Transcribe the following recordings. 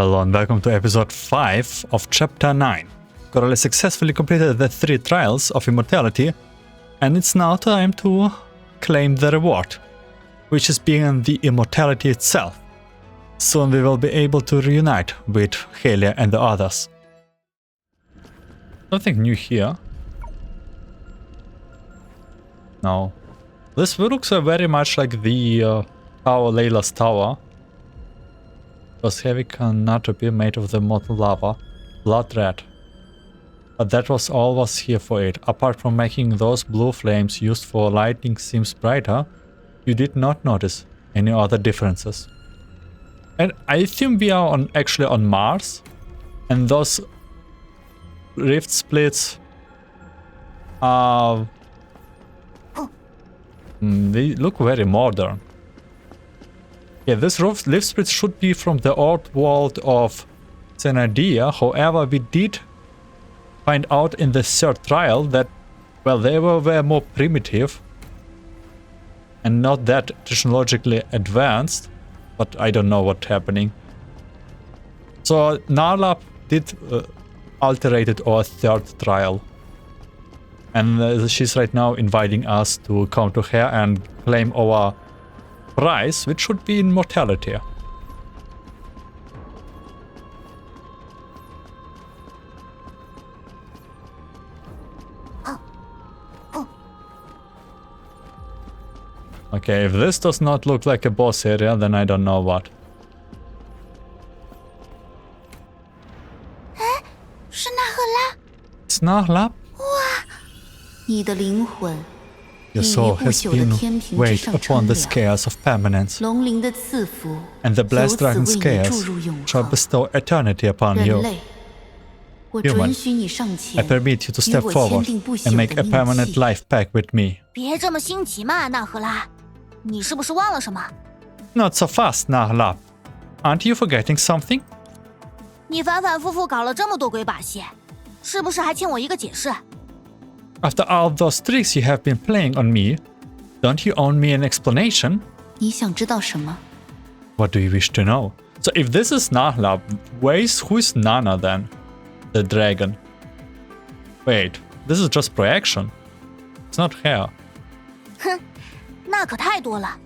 Hello and welcome to episode 5 of chapter 9. Coralie successfully completed the 3 trials of Immortality, and it's now time to claim the reward, which is being the Immortality itself. Soon we will be able to reunite with Helia and the others. Nothing new here. No. This looks very much like the tower, Layla's tower. Was heavy canopy made of the molten lava, blood red. But that was all was here for it. Apart from making those blue flames used for lighting seems brighter, you did not notice any other differences. And I assume we are actually on Mars, and those rift splits are they look very modern. Yeah, this lift split should be from the old world of Sena. However, we did find out in the third trial that, well, they were more primitive and not that technologically advanced, but I don't know what's happening. So Narlap did alterated our third trial, and she's right now inviting us to come to her and claim our prize, which should be Immortality. Okay, if this does not look like a boss area, then I don't know what. It's Narlap? Your soul has been weighed upon the scales of permanence, and the blessed dragon scales shall bestow eternity upon you. Human, I permit you to step forward and make a permanent life pact with me. Not so fast, Narlap. Aren't you forgetting something? After all those tricks you have been playing on me, don't you owe me an explanation? What do you wish to know? So if this is Narlap, who is Nana then? The dragon. Wait, this is just projection. It's not her. 那可太多了。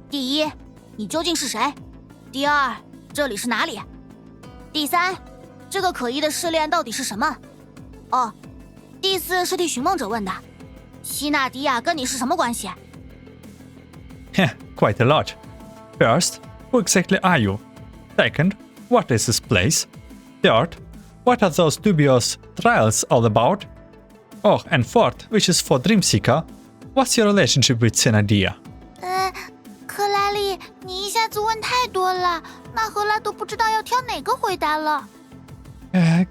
第一，你究竟是谁？第二，这里是哪里？第三，这个可疑的试炼到底是什么？哦，第四是替寻梦者问的，希纳迪亚跟你是什么关系？Quite a lot. First, who exactly are you? Second, what is this place? Third, what are those dubious trials all about? Oh, and fourth, which is for Dreamseeker, what's your relationship with Sena? 克拉丽，你一下子问太多了，那荷拉都不知道要挑哪个回答了。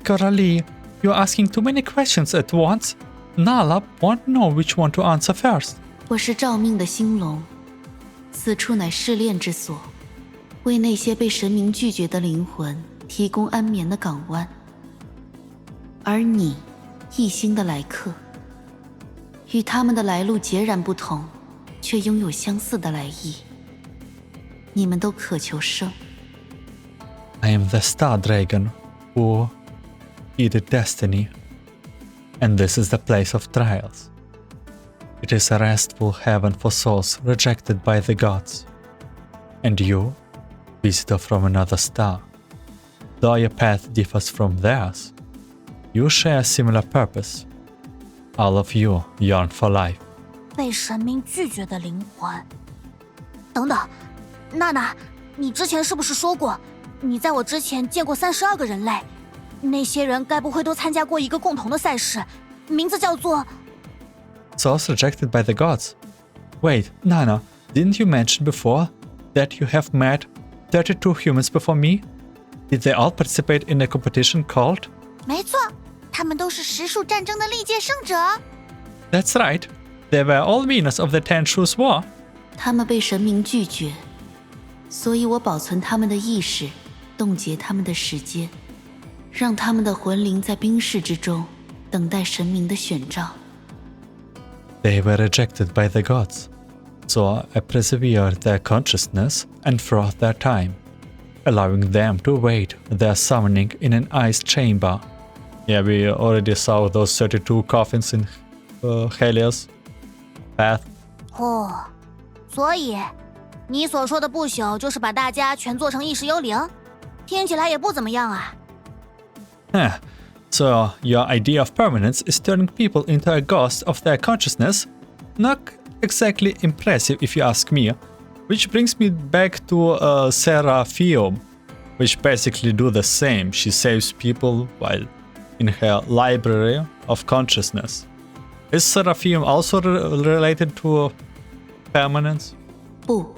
Coralie, you're asking too many questions at once. Narlap won't know which one to answer first. 我是召命的星龙，此处乃试炼之所，为那些被神明拒绝的灵魂提供安眠的港湾。而你，异星的来客，与他们的来路截然不同，却拥有相似的来意。你们都渴求生。I am the Star Dragon who heeded destiny, and this is the place of trials. It is a restful heaven for souls rejected by the gods. And you, visitor from another star, though your path differs from theirs, you share a similar purpose. All of you yearn for life. 被神明拒绝的灵魂。等等，娜娜，你之前是不是说过，你在我之前见过32个人类？那些人该不会都参加过一个共同的赛事，名字叫做 Souls rejected by the gods. Wait, Nana, didn't you mention before that you have met 32 humans before me? Did they all participate in a competition called? 没错，他们都是实数战争的历届胜者。That's right. They were all winners of the 10 Shoes War. 他们被神明拒绝，所以我保存他们的意识，冻结他们的时间，让他们的魂灵在冰室之中等待神明的选召。They were rejected by the gods, so I preserved their consciousness and froze their time. allowing them to wait their summoning in an ice chamber. Yeah, we already saw those 32 coffins in Helios Path. 哦，所以你所说的不朽就是把大家全做成意识幽灵，听起来也不怎么样啊。So your idea of permanence is turning people into a ghost of their consciousness? Not exactly impressive if you ask me. Which brings me back to Seraphim, which basically do the same. She saves people while in her library of consciousness. Is Seraphim also related to permanence? 不，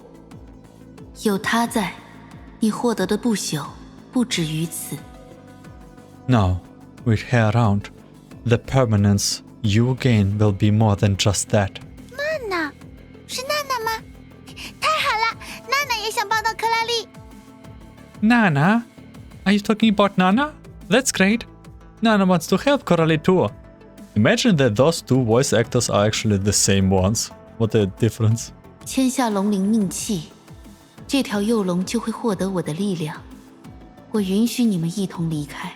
有他在，你获得的不朽不止于此。No, with her around, the permanence you gain will be more than just that. 娜娜，是娜娜吗？太好了，娜娜也想帮到克拉丽。Nana? Are you talking about Nana? That's great. Nana wants to help Coralie too. Imagine that those two voice actors are actually the same ones. What a difference. 签下龙灵命契，这条幼龙就会获得我的力量。我允许你们一同离开。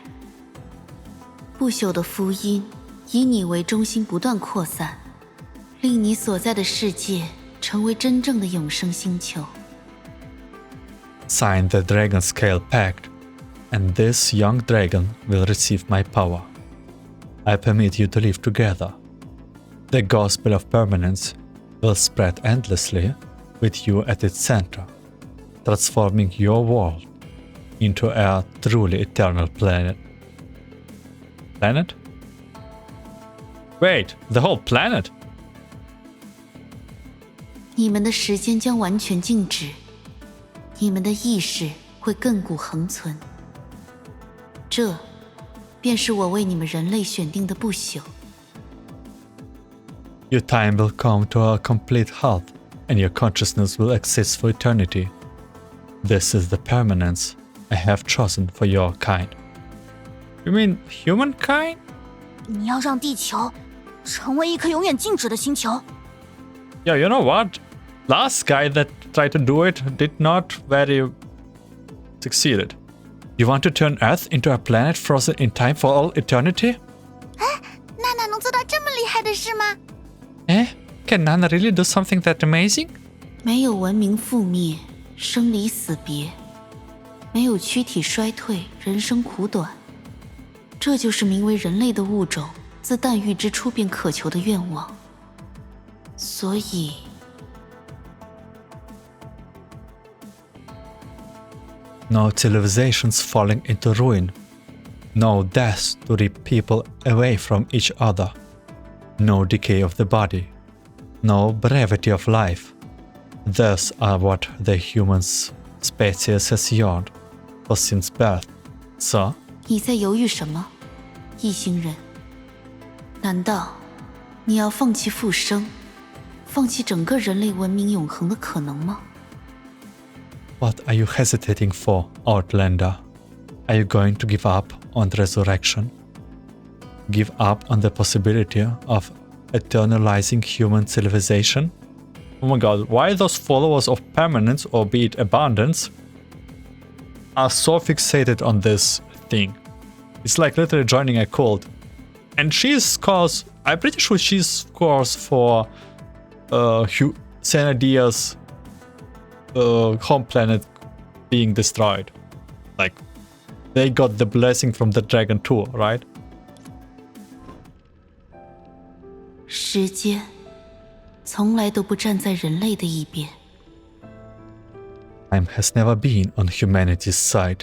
不朽的福音以你为中心不断扩散，令你所在的世界成为真正的永生星球。Sign the Dragon Scale Pact, and this young dragon will receive my power. I permit you to live together. The gospel of permanence will spread endlessly with you at its center, transforming your world into a truly eternal planet. Planet? Wait, the whole planet? 你们的时间将完全静止，你们的意识会亘古恒存。这便是我为你们人类选定的不朽。Your time will come to a complete halt, and your consciousness will exist for eternity. This is the permanence I have chosen for your kind. You mean humankind? 你要让地球成为一颗永远静止的星球。Yeah, you know what? Last guy that tried to do it did not very succeeded. You want to turn Earth into a planet frozen in time for all eternity? 娜娜能做到这么厉害的事吗？ Can Nana really do something that amazing? 没有文明覆灭，生离死别；没有躯体衰退，人生苦短。这就是名为人类的物种自诞育之初便渴求的愿望。所以， No civilizations falling into ruin. No deaths to rip people away from each other. No decay of the body. No brevity of life. Those are what the human species has yearned for since birth. So? 你在犹豫什么，异星人？难道你要放弃复生，放弃整个人类文明永恒的可能吗？ What are you hesitating for, Outlander? Are you going to give up on resurrection? Give up on the possibility of eternalizing human civilization? Oh my god, why those followers of permanence, or be it abundance, are so fixated on this thing? It's like literally joining a cult. And she scores, I'm pretty sure she scores for Senadia's home planet being destroyed. Like, they got the blessing from the dragon too, right? 时间从来都不站在人类的一边。 Time has never been on humanity's side.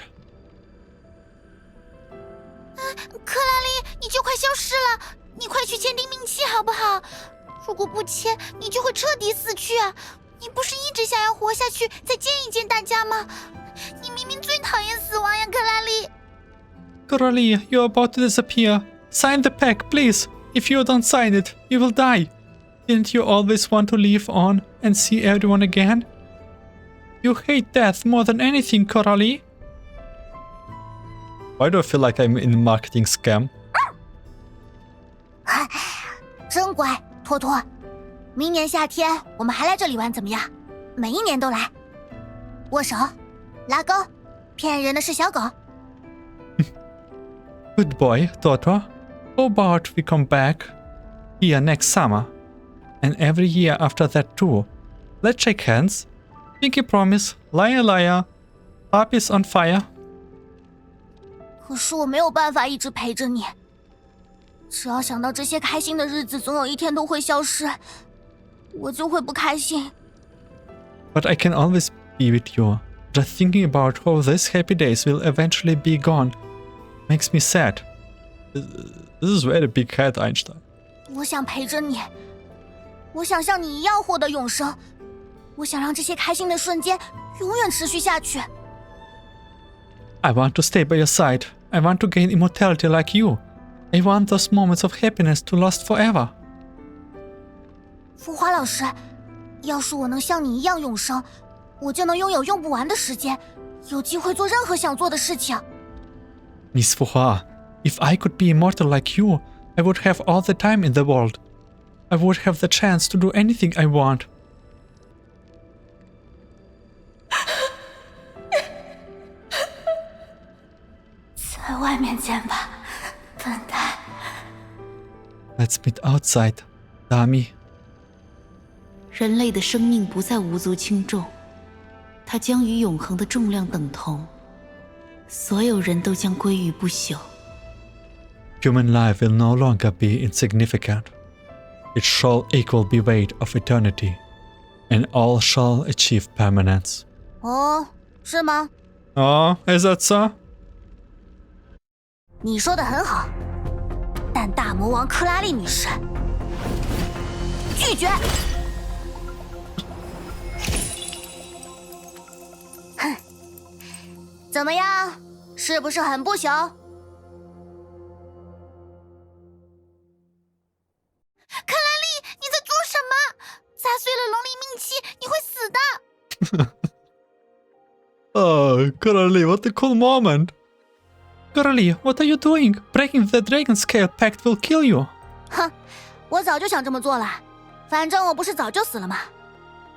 克拉丽，你就快消失了，你快去签订命契好不好？如果不签，你就会彻底死去啊！你不是一直想要活下去，再见一见大家吗？你明明最讨厌死亡呀，克拉丽。Coralie, you're about to disappear. Sign the pact, please. If you don't sign it, you will die. Didn't you always want to live on and see everyone again? You hate death more than anything, Coralie. Why do I feel like I'm in a marketing scam? 真乖，托托。明年夏天我们还来这里玩怎么样？每一年都来。握手，拉钩，骗人的是小狗。Good boy, daughter. How about we come back here next summer? And every year after that too. Let's shake hands. Pinky promise, liar liar, heart is on fire. 可是我没有办法一直陪着你。只要想到这些开心的日子总有一天都会消失，我就会不开心。But I can always be with you. Just thinking about how these happy days will eventually be gone makes me sad. This is very big head, Einstein. 我想陪着你，我想像你一样获得永生，我想让这些开心的瞬间永远持续下去。I want to stay by your side. I want to gain immortality like you. I want those moments of happiness to last forever. 浮华老师，要是我能像你一样永生，我就能拥有用不完的时间，有机会做任何想做的事情。Miss Fuhua, if I could be immortal like you, I would have all the time in the world. I would have the chance to do anything I want. 在外面见吧，笨蛋。Let's meet outside, Dami. 人类的生命不再无足轻重，它将与永恒的重量等同，所有人都将归于不朽。Human life will no longer be insignificant. It shall equal the weight of eternity, and all shall achieve permanence. 哦，是吗？ Oh, is that so? 你说的很好，但大魔王克拉丽女士拒绝。哼，怎么样？是不是很不朽？克拉丽，你在做什么？砸碎了龙鳞命器，你会死的。Oh, Coralie, what a cool moment. Coralie, what are you doing? Breaking the dragon scale pact will kill you. 哼，我早就想这么做了，反正我不是早就死了吗？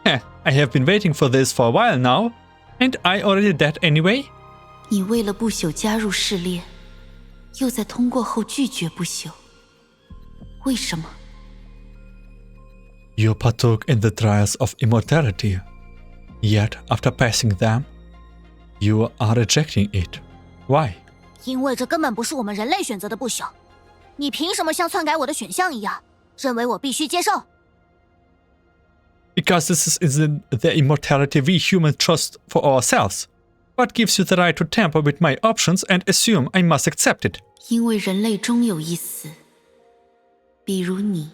Heh, I have been waiting for this for a while now. Ain't I already dead anyway? 你为了不朽加入试炼，又在通过后拒绝不朽，为什么？ You partook in the trials of immortality. Yet, after passing them, you are rejecting it. Why? 因为这根本不是我们人类选择的不朽，你凭什么像篡改我的选项一样，认为我必须接受？ Because this isn't the immortality we humans trust for ourselves. What gives you the right to tamper with my options and assume I must accept it? 因为人类终有一死，比如你。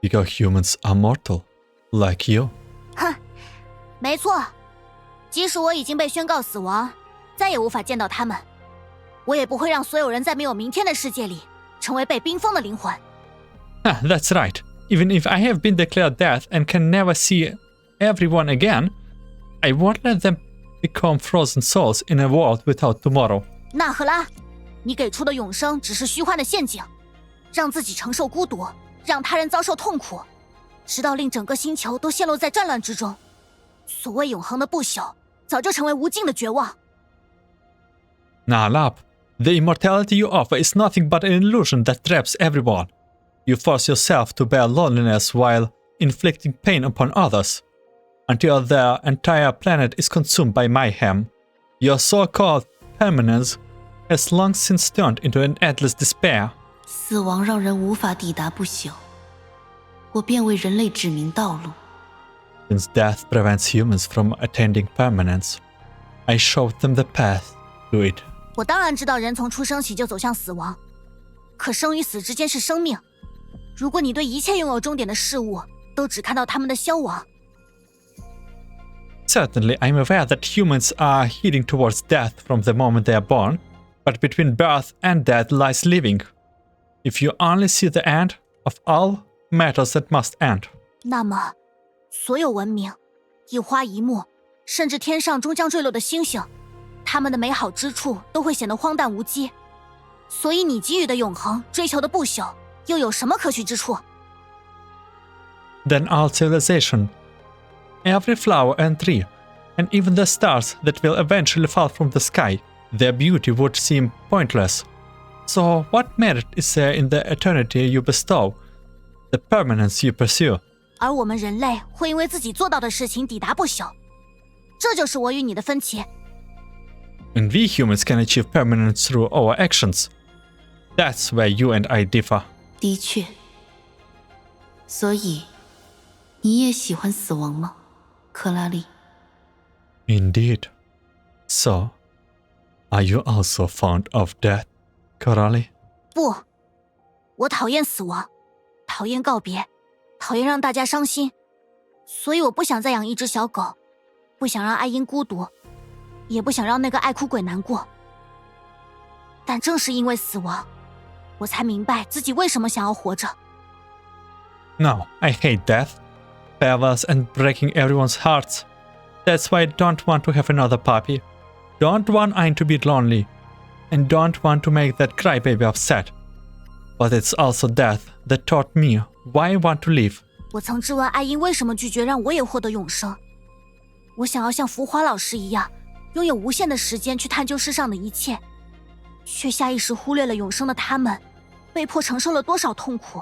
Because humans are mortal, like you. 哼，没错，即使我已经被宣告死亡，再也无法见到他们，我也不会让所有人在没有明天的世界里成为被冰封的灵魂。 That's right. Even if I have been declared dead and can never see everyone again, I won't let them become frozen souls in a world without tomorrow. 纳赫拉，你给出的永生只是虚幻的陷阱，让自己承受孤独，让他人遭受痛苦，直到令整个星球都陷落在战乱之中。所谓永恒的不朽，早就成为无尽的绝望。 Nah, Lap. The immortality you offer is nothing but an illusion that traps everyone. You force yourself to bear loneliness while inflicting pain upon others, until their entire planet is consumed by mayhem. Your so-called permanence has long since turned into an endless despair. 死亡让人无法抵达不朽，我便为人类指明道路。 Since death prevents humans from attaining permanence, I showed them the path to it. 我当然知道人从出生起就走向死亡，可生与死之间是生命。如果你对一切拥有终点的事物都只看到他们的消亡， Certainly, I'm aware that humans are heading towards death from the moment they are born, but between birth and death lies living. If you only see the end of all matters that must end. 那么，所有文明、一花一木，甚至天上终将坠落的星星，它们的美好之处都会显得荒诞无稽。所以，你给予的永恒、追求的不朽，又有什么可取之处？ Then all civilization, every flower and tree, and even the stars that will eventually fall from the sky, their beauty would seem pointless. So what merit is there in the eternity you bestow, the permanence you pursue? 而我们人类会因为自己做到的事情抵达不朽，这就是我与你的分歧。And we humans can achieve permanence through our actions. That's where you and I differ. 的确。所以，你也喜欢死亡吗，克拉丽？ Indeed. So, are you also fond of death, Coralie? 不，我讨厌死亡，讨厌告别，讨厌让大家伤心，所以我不想再养一只小狗，不想让爱因孤独，也不想让那个爱哭鬼难过。但正是因为死亡，我才明白自己为什么想要活着。No, I hate death, farewells and breaking everyone's hearts. That's why I don't want to have another puppy. Don't want Ayn to be lonely. And don't want to make that crybaby upset. But it's also death that taught me why I want to live. 我曾质问爱因为什么拒绝让我也获得永生。我想要像浮华老师一样，拥有无限的时间去探究世上的一切，却下意识忽略了永生的他们被迫承受了多少痛苦。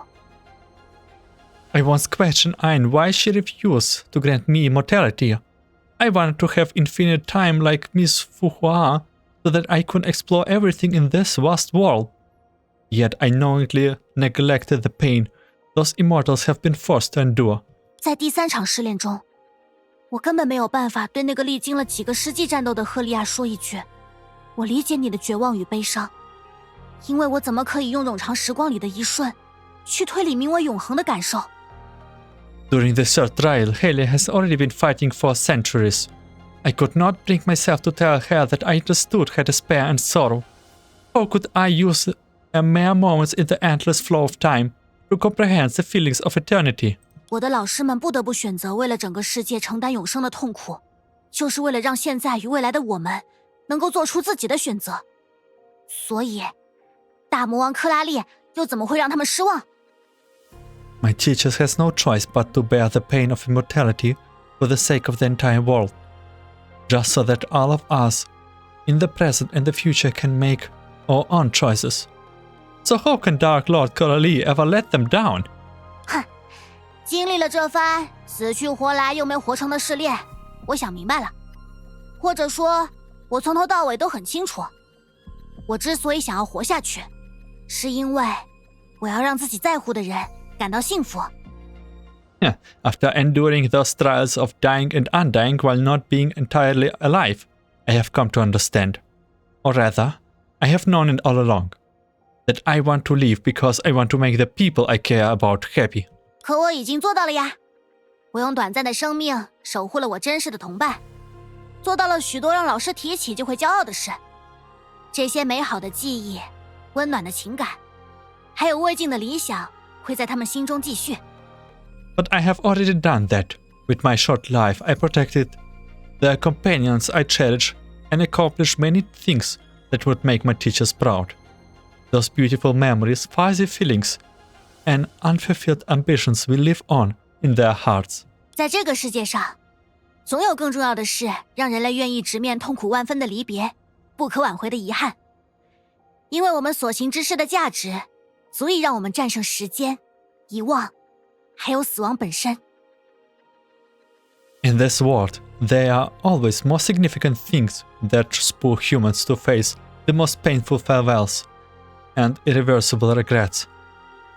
I once questioned Ayn why she refused to grant me immortality. I wanted to have infinite time like Miss Fuhua, so that I could explore everything in this vast world. Yet I knowingly neglected the pain those immortals have been forced to endure. 在第3场试炼中，我根本没有办法对那个历经了几个世纪战斗的赫利亚说一句：“我理解你的绝望与悲伤。”因为我怎么可以用冗长时光里的一瞬，去推理名为永恒的感受？ During the third trial, Haley has already been fighting for centuries. I could not bring myself to tell her that I understood her despair and sorrow. How could I use a mere moments in the endless flow of time to comprehend the feelings of eternity? 我的老师们不得不选择为了整个世界承担永生的痛苦，就是为了让现在与未来的我们能够做出自己的选择。所以，大魔王克拉丽又怎么会让他们失望？ My teachers has no choice but to bear the pain of immortality for the sake of the entire world, just so that all of us, in the present and the future, can make our own choices. So how can Dark Lord Coralie ever let them down? 哼，经历了这番死去活来又没活成的试炼，我想明白了，或者说，我从头到尾都很清楚，我之所以想要活下去，是因为我要让自己在乎的人感到幸福。 After enduring those trials of dying and undying while not being entirely alive, I have come to understand. Or rather, I have known it all along. That I want to live because I want to make the people I care about happy. 可我已经做到了呀！我用短暂的生命守护了我珍视的同伴，做到了许多让老师提起就会骄傲的事。这些美好的记忆、温暖的情感，还有未尽的理想，会在他们心中继续。 But I have already done that. With my short life, I protected the companions I cherish and accomplished many things that would make my teachers proud. Those beautiful memories, fuzzy feelings, and unfulfilled ambitions will live on in their hearts. 在这个世界上，总有更重要的事让人类愿意直面痛苦万分的离别，不可挽回的遗憾。因为我们所行之事的价值，足以让我们战胜时间、遗忘，还有死亡本身。 In this world, there are always more significant things that spur humans to face the most painful farewells and irreversible regrets.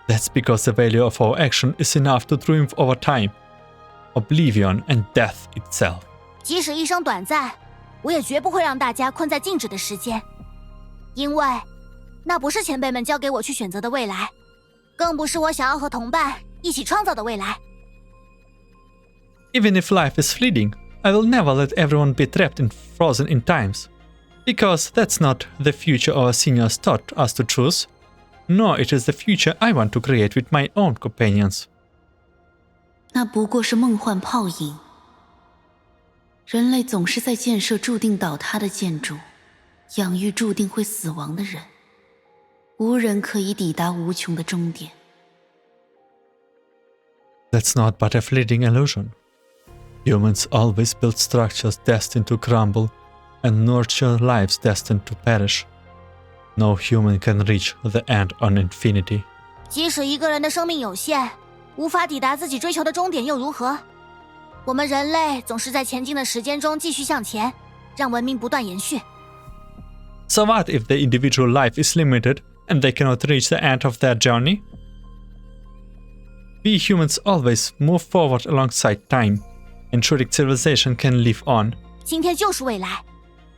That's because the value of our action is enough to triumph over time, oblivion and death itself. 即使一生短暂，我也绝不会让大家困在静止的时间，因为那不是前辈们交给我去选择的未来，更不是我想要和同伴一起创造的未来。 Even if life is fleeting, I will never let everyone be trapped and frozen in times. Because that's not the future our seniors taught us to choose, nor it is the future I want to create with my own companions. 那不过是梦幻泡影。人类总是在建设注定倒塌的建筑，养育注定会死亡的人。无人可以抵达无穷的终点。 That's not but a fleeting illusion. Humans always build structures destined to crumble and nurture lives destined to perish. No human can reach the end on infinity. 即使一个人的生命有限，无法抵达自己追求的终点又如何？我们人类总是在前进的时间中继续向前，让文明不断延续。So what if the individual life is limited and they cannot reach the end of their journey? We humans always move forward alongside time, ensuring civilization can live on. 今天就是未来，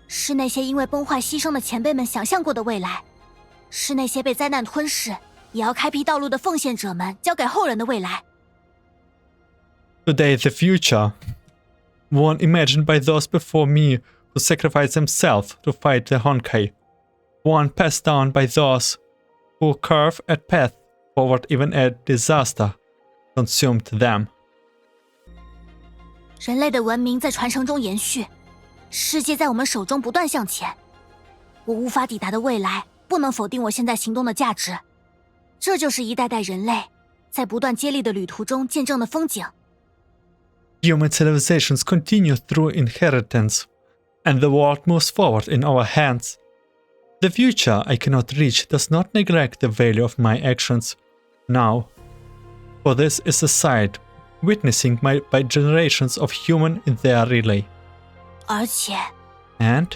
是那些因为崩坏牺牲的前辈们想象过的未来，是那些被灾难吞噬也要开辟道路的奉献者们交给后人的未来。Today the future, one imagined by those before me who sacrificed themselves to fight the Honkai, one passed down by those who carve a path forward even as disaster consumed them. 人类的文明在传承中延续，世界在我们手中不断向前。我无法抵达的未来，不能否定我现在行动的价值。这就是一代代人类在不断接力的旅途中见证的风景。Human civilizations continue through inheritance, and the world moves forward in our hands. The future I cannot reach does not neglect the value of my actions now, for this is a sight witnessing by generations of human in their relay. 而且， And?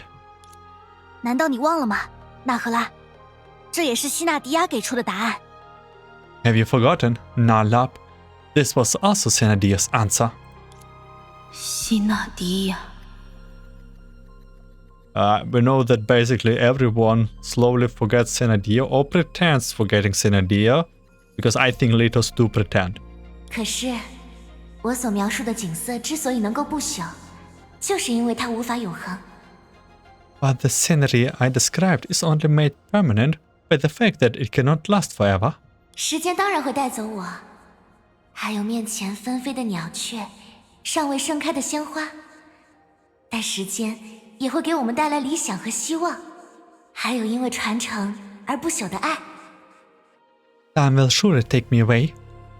难道你忘了吗，纳赫拉？这也是希纳迪亚给出的答案。Have you forgotten, Nalab? This was also Senadia's answer. 希纳迪亚。We know that basically everyone slowly forgets Senadia or pretends forgetting Senadia, because I think Litos do pretend. 可是，我所描述的景色之所以能够不朽，就是因为它无法永恒。But the scenery I described is only made permanent by the fact that it cannot last forever. 时间当然会带走我，还有面前纷飞的鸟雀，尚未盛开的鲜花。但时间也会给我们带来理想和希望，还有因为传承而不朽的爱。Time will surely take me away,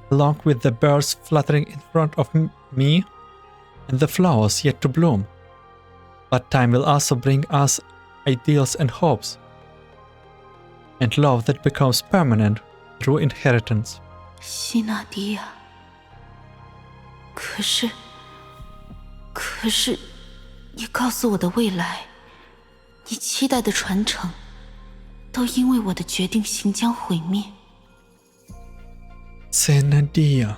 along with the birds fluttering in front of me and the flowers yet to bloom. But time will also bring us ideals and hopes, and love that becomes permanent through inheritance. 希纳迪亚。可是，你告诉我的未来，你期待的传承，都因为我的决定行将毁灭。Senadia.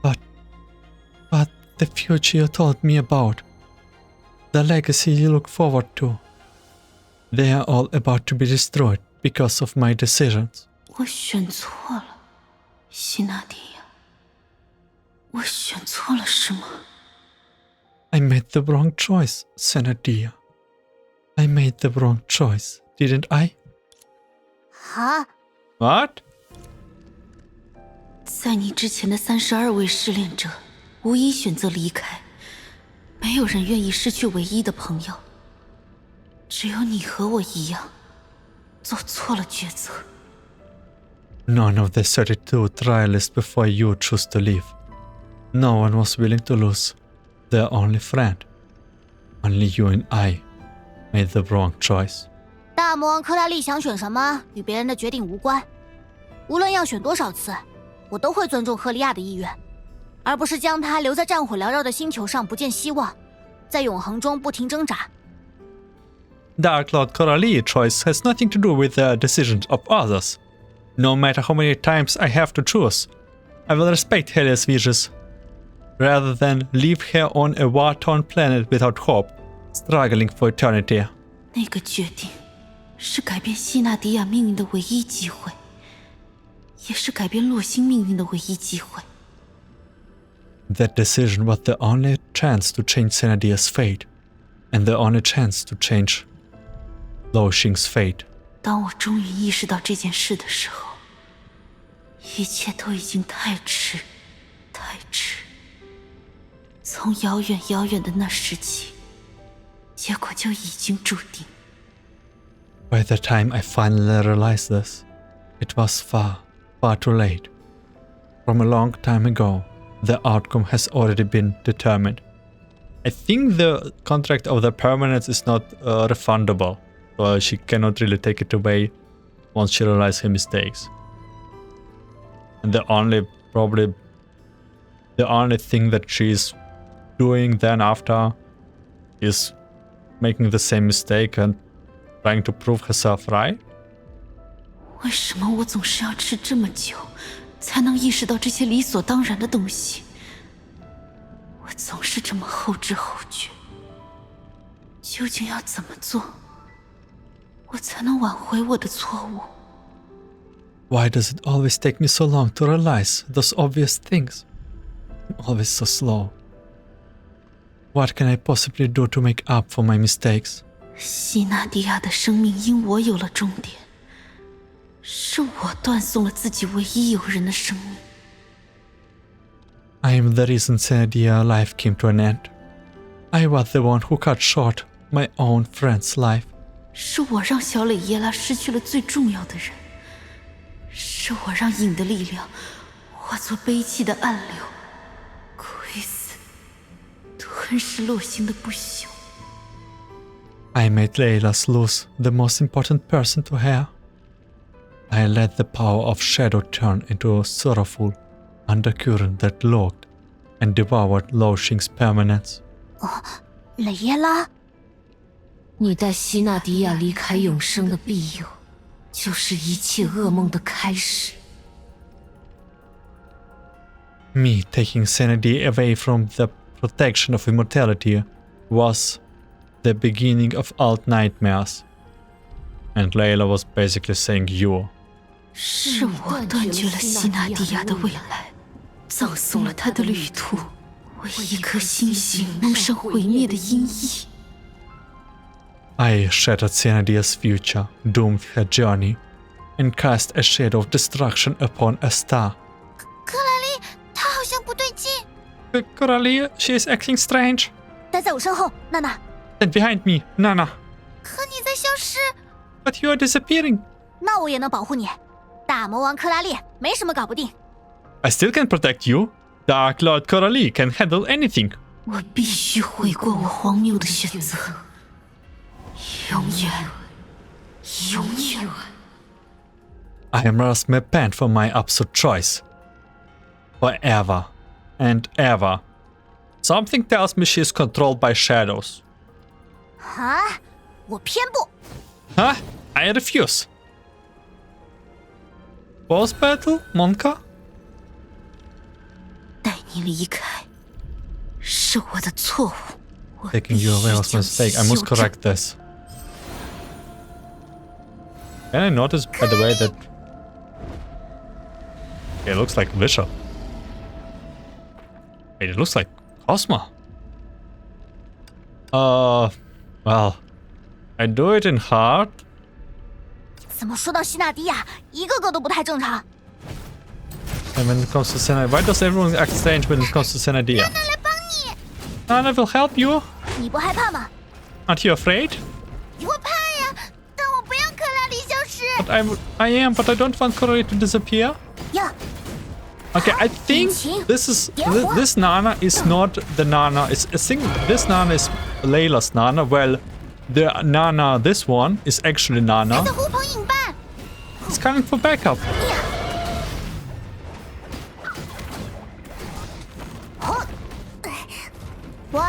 But the future you told me about, the legacy you look forward to, they are all about to be destroyed because of my decisions. 我选错了，希纳迪亚。我选错了什么？ I made the wrong choice, Senadia. I made the wrong choice, didn't I? 啊 What? 在你之前的32位试炼者，无一选择离开，没有人愿意失去唯一的朋友。只有你和我一样，做错了抉择。None of the 32 trialists before you chose to leave. No one was willing to lose their only friend. Only you and I made the wrong choice. 大魔王克拉丽想选什么，与别人的决定无关。无论要选多少次，我都会尊重赫利亚的意愿，而不是将他留在战火缭绕的星球上不见希望，在永恒中不停挣扎。Dark Lord Coralie's choice has nothing to do with the decisions of others. No matter how many times I have to choose, I will respect Helia's wishes, rather than leave her on a war-torn planet without hope, struggling for eternity. 那个决定，是改变希纳迪亚命运的唯一机会，也是改变洛星命运的唯一机会。That decision was the only chance to change Senadia's fate, and the only chance to change Loxing's fate. 当我终于意识到这件事的时候，一切都已经太迟，太迟。从遥远遥远的那时起，结果就已经注定。By the time I finally realized this, it was far, far too late. From a long time ago, the outcome has already been determined. I think the contract of the permanence is not refundable, so she cannot really take it away once she realizes her mistakes. And the only thing that she's doing then after is making the same mistake and trying to prove herself right. 为什么我总是要吃这么久，才能意识到这些理所当然的东西？我总是这么后知后觉。究竟要怎么做，我才能挽回我的错误？ Why does it always take me so long to realize those obvious things? I'm always so slow. What can I possibly do to make up for my mistakes? 西纳迪亚的生命因我有了终点，是我断送了自己唯一友人的生命。 I am the reason Sena's life came to an end. I was the one who cut short my own friend's life. 是我让小蕾耶拉失去了最重要的人，是我让影的力量化作悲泣的暗流，窥死、吞噬洛星的不朽。 I made Layla's lose the most important person to her. I let the power of shadow turn into a sorrowful undercurrent that locked and devoured Loshing's permanence. 蕾耶拉，你带希纳迪亚离开永生的庇佑，就是一切噩梦的开始。 Me taking sanity away from the protection of immortality was the beginning of all nightmares. And Layla was basically saying you. 是我断绝了西纳迪亚的未来，葬送了他的旅途，为一颗星星蒙上毁灭的阴翳。 I shattered Senadia's future, doomed her journey, and cast a shadow of destruction upon a star. 克莱丽，她好像不对劲。 Coralie, she is acting strange. 待在我身后，娜娜。 Stand behind me, Nana. 可你在消失， But you are disappearing. 那我也能保护你。大魔王克拉丽没什么搞不定。 I still can protect you. Dark Lord Coralie can handle anything. 我必须悔过我荒谬的选择，永远，永远。 I must repent for my absurd choice. Forever and ever. Something tells me she is controlled by shadows. 啊，我偏不。 Huh? I refuse. Boss battle, Monka? 带你离开，是我的错误。我 Taking you away was a mistake. I must correct this. Can I notice, by the way, that it looks like Bishop? Wait, it looks like Cosma. Well, I do it in hard. 怎么说到希纳迪亚，一个个都不太正常。 And when it comes to Sena, why does everyone act strange when it comes to Senadia? 娜来帮你， Nana will help you. 你不害怕吗？ Aren't you afraid? 我怕呀，但我不要克拉丽消失。 But I am, but I don't want Coralie to disappear. 呀， Okay, I think this Nana is not the Nana. I think this Nana is Layla's Nana. Well, the Nana, this one is actually 他 Nana. 在呼朋引伴。 It's coming for backup. 喂，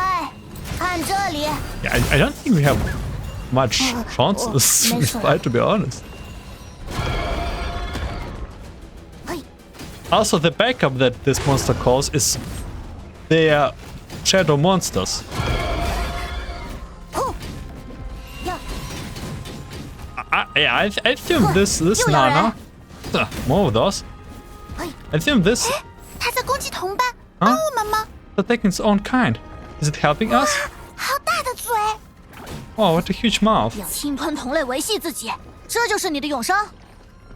看这里， Yeah, I don't think we have much chances in this fight, to be honest. 嘿， Also, the backup that this monster calls is their shadow monsters. 呼，呀， I assume this Nana. More of those. 嘿， I assume this 他在攻击同伴，帮我们吗？ is taking its own kind. Is it helping us? 好大的嘴！ Oh, what a huge mouth. 要侵吞同类维系自己，这就是你的永生。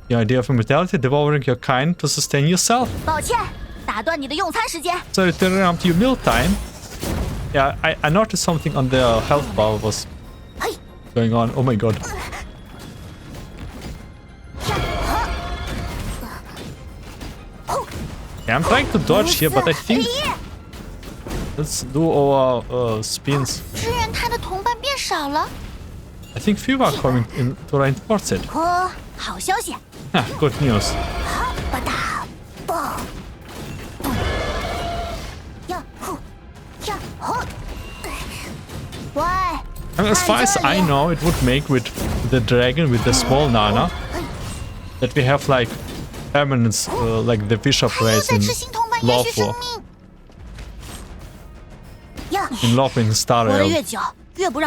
The idea of immortality, devouring your kind to sustain yourself. 抱歉，打断你的用餐时间。 Sorry to interrupt your mealtime. Yeah, I noticed something on the health bar was 嘿， going on. Oh my god. 呼， Yeah, I'm trying to dodge here, but I think let's do our spins. 支援他的同伴变少了。 I think few are coming in to reinforce it. 好消息。 Good news. 吧嗒，嘣，呀呼，呀吼。喂。 I mean, as far as I know, it would make with the dragon with the small Nana that we have like permanence, like the bishop race in lawful. In lawful in Star Realm.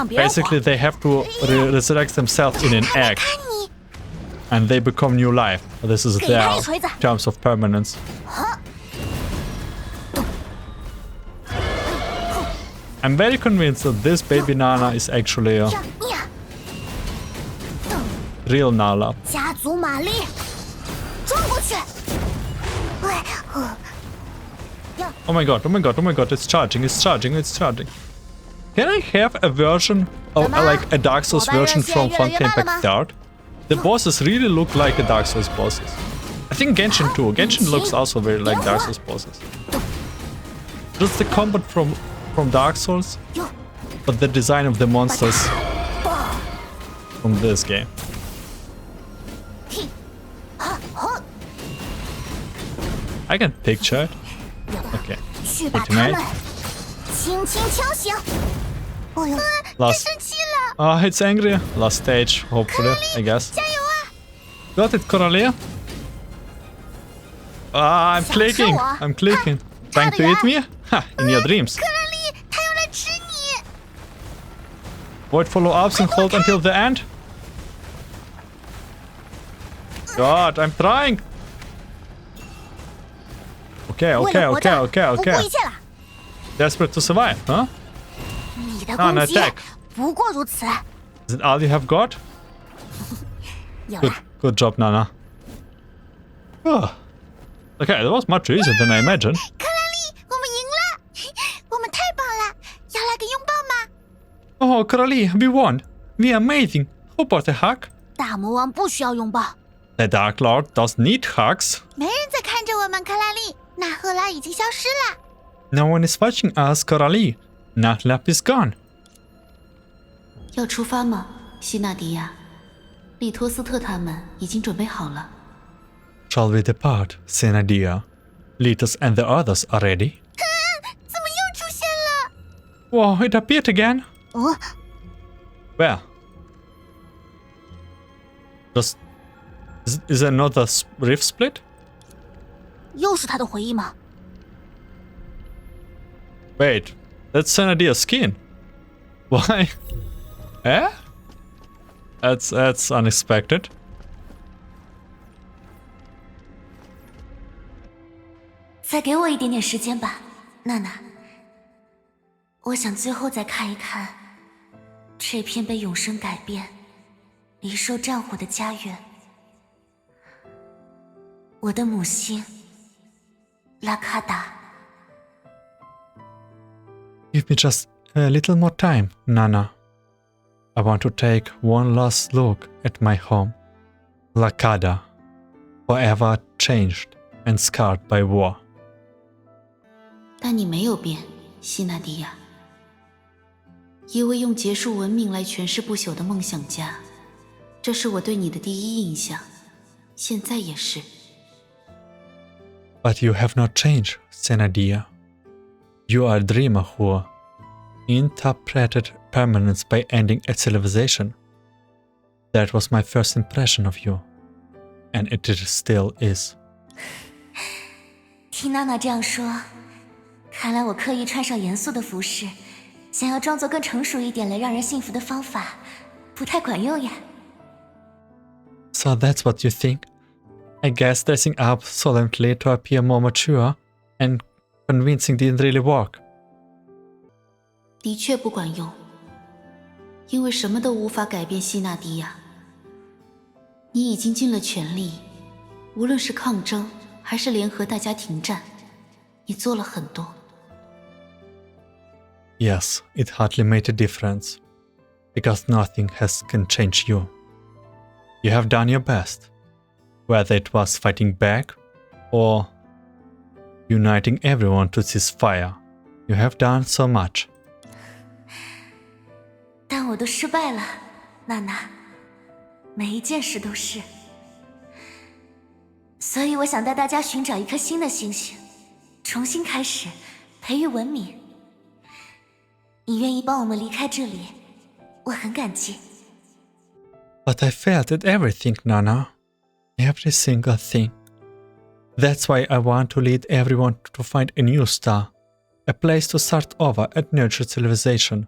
Basically, they have to resurrect themselves in an egg. And they become new life. This is their terms of permanence. I'm very convinced that this baby Nana is actually a real Nala. 家族玛丽，撞过去。 Oh my god, oh my god, oh my god, it's charging, it's charging, it's charging. Can I have a version of like a Dark Souls version from Honkai Pact? The bosses really look like a Dark Souls bosses. I think Genshin too. Genshin looks also very like Dark Souls bosses. Just the combat from Dark Souls, but the design of the monsters from this game. I can picture it. Okay. Ultimate. Last. It's angry. Last stage, hopefully, I guess. Got it, Coralie. I'm clicking. I'm clicking. Trying to eat me? Ha! In your dreams. Avoid follow-ups and hold until the end. God, I'm trying. Okay. Desperate to survive, huh? An attack. Is it all you have got? Good job, Nana. Oh. Okay, that was much easier than I imagined. Oh, Coralie, we won. We are amazing. How about a hug? 大魔王不需要拥抱。 The Dark Lord does need hugs. 没人在看着我们，克拉丽。那赫拉已经消失了。 No one is watching us, Coralie. Natlap is gone. 要出发吗，西纳迪亚？利托斯特他们已经准备好了。 Shall we depart, Sena dear? Litus and the others are ready. 怎么又出现了？ Whoa, it appeared again. Where? Just is another rift split? 又是他的回忆吗？ Wait, that's Sena dear's skin. Why? Eh? That's unexpected. 再给我一点点时间吧，娜娜。我想最后再看一看这片被永生改变、离受战火的家园。我的母星，拉卡达。 Give me just a little more time, Nana. I want to take one last look at my home, Lakada, forever changed and scarred by war. 但你没有变，西纳迪亚。一位用结束文明来诠释不朽的梦想家，这是我对你的第一印象，现在也是。But you have not changed, Sena dear. You are a dreamer who interpreted permanence by ending a civilization. That was my first impression of you, and it still is. 听娜娜这样说，看来我刻意穿上严肃的服饰，想要装作更成熟一点来让人信服的方法，不太管用呀。So that's what you think? I guess dressing up solemnly to appear more mature and convincing didn't really work. 的确不管用，因为什么都无法改变西纳迪亚。你已经尽了全力，无论是抗争还是联合大家停战，你做了很多。Yes, it hardly made a difference, because nothing can change you. You have done your best, whether it was fighting back or uniting everyone to cease fire. You have done so much. 但我都失败了，娜娜，每一件事都是。所以我想带大家寻找一颗新的星星，重新开始，培育文明。你愿意帮我们离开这里，我很感激。But I failed at everything, Nana. Every single thing. That's why I want to lead everyone to find a new star, a place to start over and nurture civilization.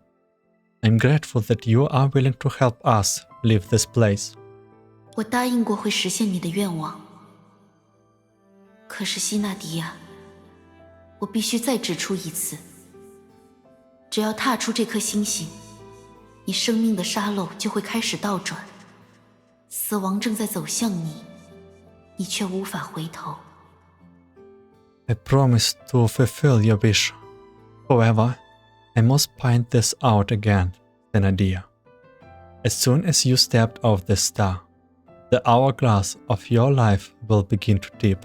I'm grateful that you are willing to help us leave this place. 我答应过会实现你的愿望，可是希纳迪亚，我必须再指出一次，只要踏出这颗星星，你生命的沙漏就会开始倒转，死亡正在走向你，你却无法回头。I promise to fulfill your wish. However, I must point this out again, Sena. As soon as you stepped off the star, the hourglass of your life will begin to dip.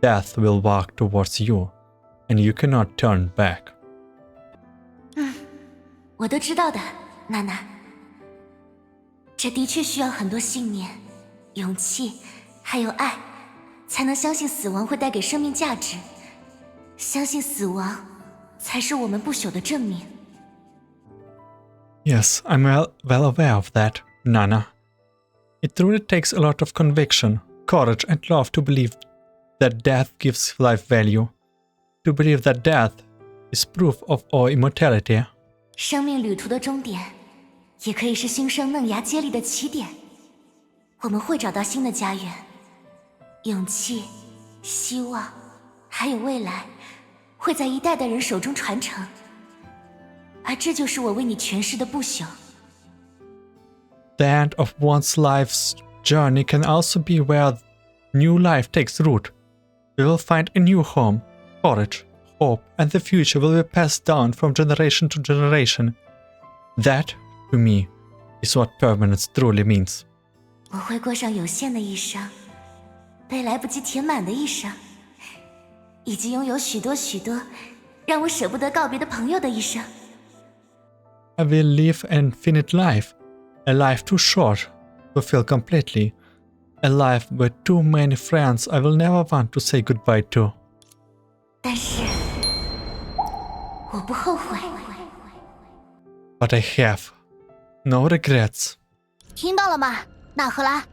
Death will walk towards you, and you cannot turn back. 我都知道的，娜娜。这的确需要很多信念、勇气，还有爱，才能相信死亡会带给生命价值，相信死亡才是我们不朽的证明。Yes, I'm well aware of that, Nana. It truly takes a lot of conviction, courage, and love to believe that death gives life value, to believe that death is proof of our immortality. 生命旅途的终点，也可以是新生嫩芽接力的起点。我们会找到新的家园，勇气、希望，还有未来，会在一代代人手中传承。而这就是我为你诠释的不朽。The end of one's life's journey can also be where new life takes root. We will find a new home, courage, hope, and the future will be passed down from generation to generation. That, to me, is what permanence truly means. 我会过上有限的一生，被来不及填满的一生，以及拥有许多许多让我舍不得告别的朋友的一生。I will live an infinite life, a life too short to feel completely, a life with too many friends I will never want to say goodbye to. 但是，我不后悔。But I have no regrets. 听到了吗，纳赫拉？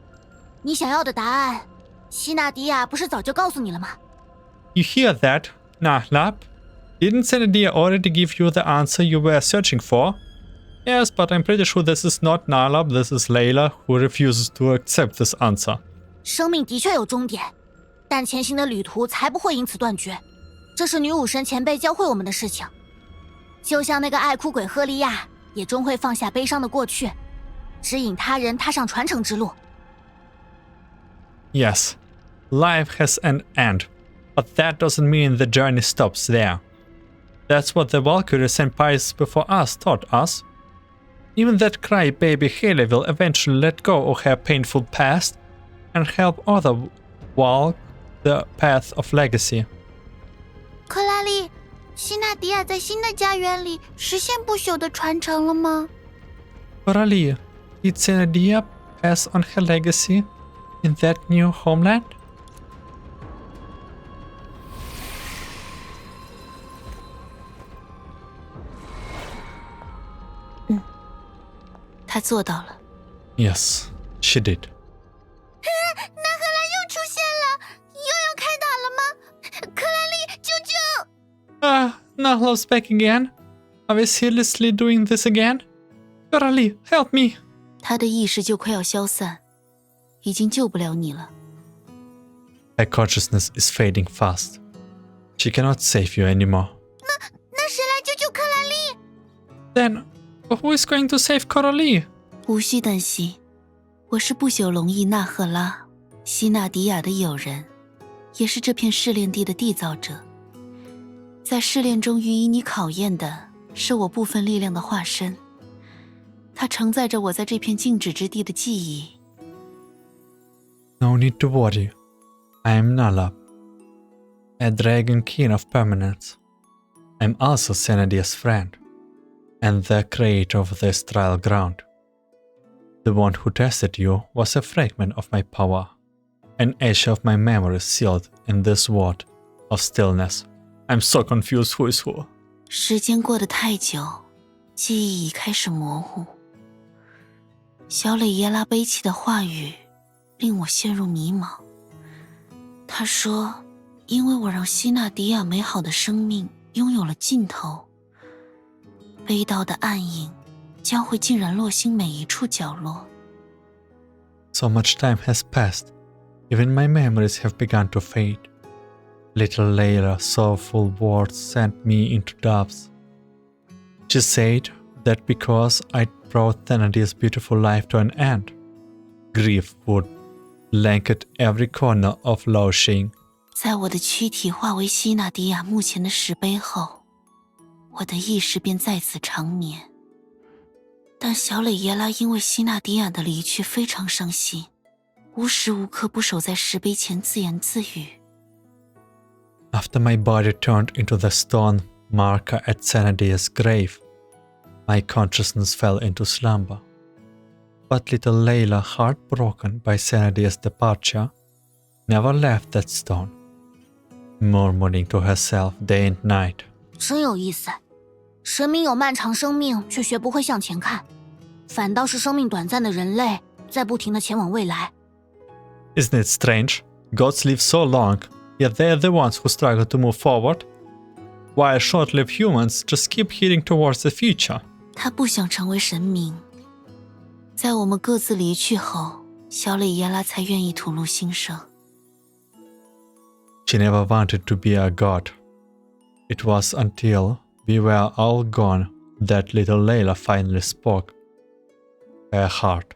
你想要的答案，希纳迪亚不是早就告诉你了吗？ You hear that, Nahlab? Didn't Sena already give you the answer you were searching for? Yes, but I'm pretty sure this is not Nahlab, this is Layla, who refuses to accept this answer. 生命的确有终点，但前行的旅途才不会因此断绝。这是女武神前辈教会我们的事情。就像那个爱哭鬼赫利亚，也终会放下悲伤的过去，指引他人踏上传承之路。Yes, life has an end, but that doesn't mean the journey stops there. That's what the Valkyrie senpais before us taught us. Even that crybaby Haley will eventually let go of her painful past and help others walk the path of legacy. 克拉丽，希纳迪亚在新的家园里实现不朽的传承了吗？ Coralie, did Sena pass on her legacy in that new homeland? 他做到了。 Yes, she did. 纳赫拉又出现了，又要开打了吗？克拉丽，救救！ Nahlab's back again. Are we seriously doing this again? Coralie, help me. 他的意识就快要消散，已经救不了你了。 Her consciousness is fading fast. She cannot save you anymore. 那谁来救救克拉丽？ Then, who is going to save Coralie? 无需担心，我是不朽龙翼纳赫拉，希纳迪亚的友人，也是这片试炼地的缔造者。在试炼中予以你考验的是我部分力量的化身，它承载着我在这片静止之地的记忆。 No need to worry. I am Nahlab. a dragon king of permanence. I'm also Senadia's friend, and the creator of this trial ground. The one who tested you was a fragment of my power, an edge of my memory sealed in this ward of stillness. I'm so confused who is who. 时间过得太久，记忆已开始模糊。小磊耶拉悲泣的话语令我陷入迷茫。他说，因为我让希纳迪亚美好的生命拥有了尽头，悲悼的暗影将会浸染落星每一处角落。 So much time has passed, even my memories have begun to fade. Little Layla's soulful words sent me into doubts. She said that because I'd brought Thenardia's beautiful life to an end, grief would blanket every corner of Laoxing. 在我的躯体化为希纳迪亚墓前的石碑后，我的意识便在此长眠。但小磊耶拉因为希纳迪亚的离去非常伤心，无时无刻不守在石碑前自言自语。 After my body turned into the stone marker at Thenardia's grave, my consciousness fell into slumber. But little Layla, heartbroken by Thenardia's departure, never left that stone, murmuring to herself day and night. 真有意思，神明有漫长生命，却学不会向前看，反倒是生命短暂的人类在不停地前往未来。 Isn't it strange? Gods live so long, yet they are the ones who struggle to move forward, while short-lived humans just keep heading towards the future. 他不想成为神明。在我们各自离去后，小磊耶拉才愿意吐露心声。 She never wanted to be a god. It was until we were all gone that little Layla finally spoke. Her heart.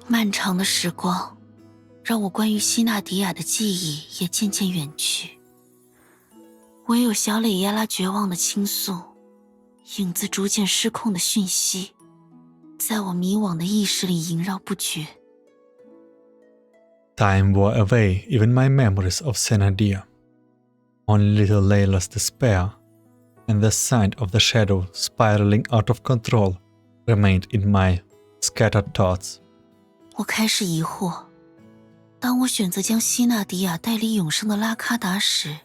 漫长的时光，让我关于希纳迪亚的记忆也渐渐远去。唯有小磊耶拉绝望的倾诉，影子逐渐失控的讯息，在我迷惘的意识里萦绕不绝。 Time wore away even my memories of Senadia. Only little Layla's despair and the sight of the shadow spiraling out of control remained in my scattered thoughts. 我开始疑惑，当我选择将希纳迪亚带离永生的拉卡达时，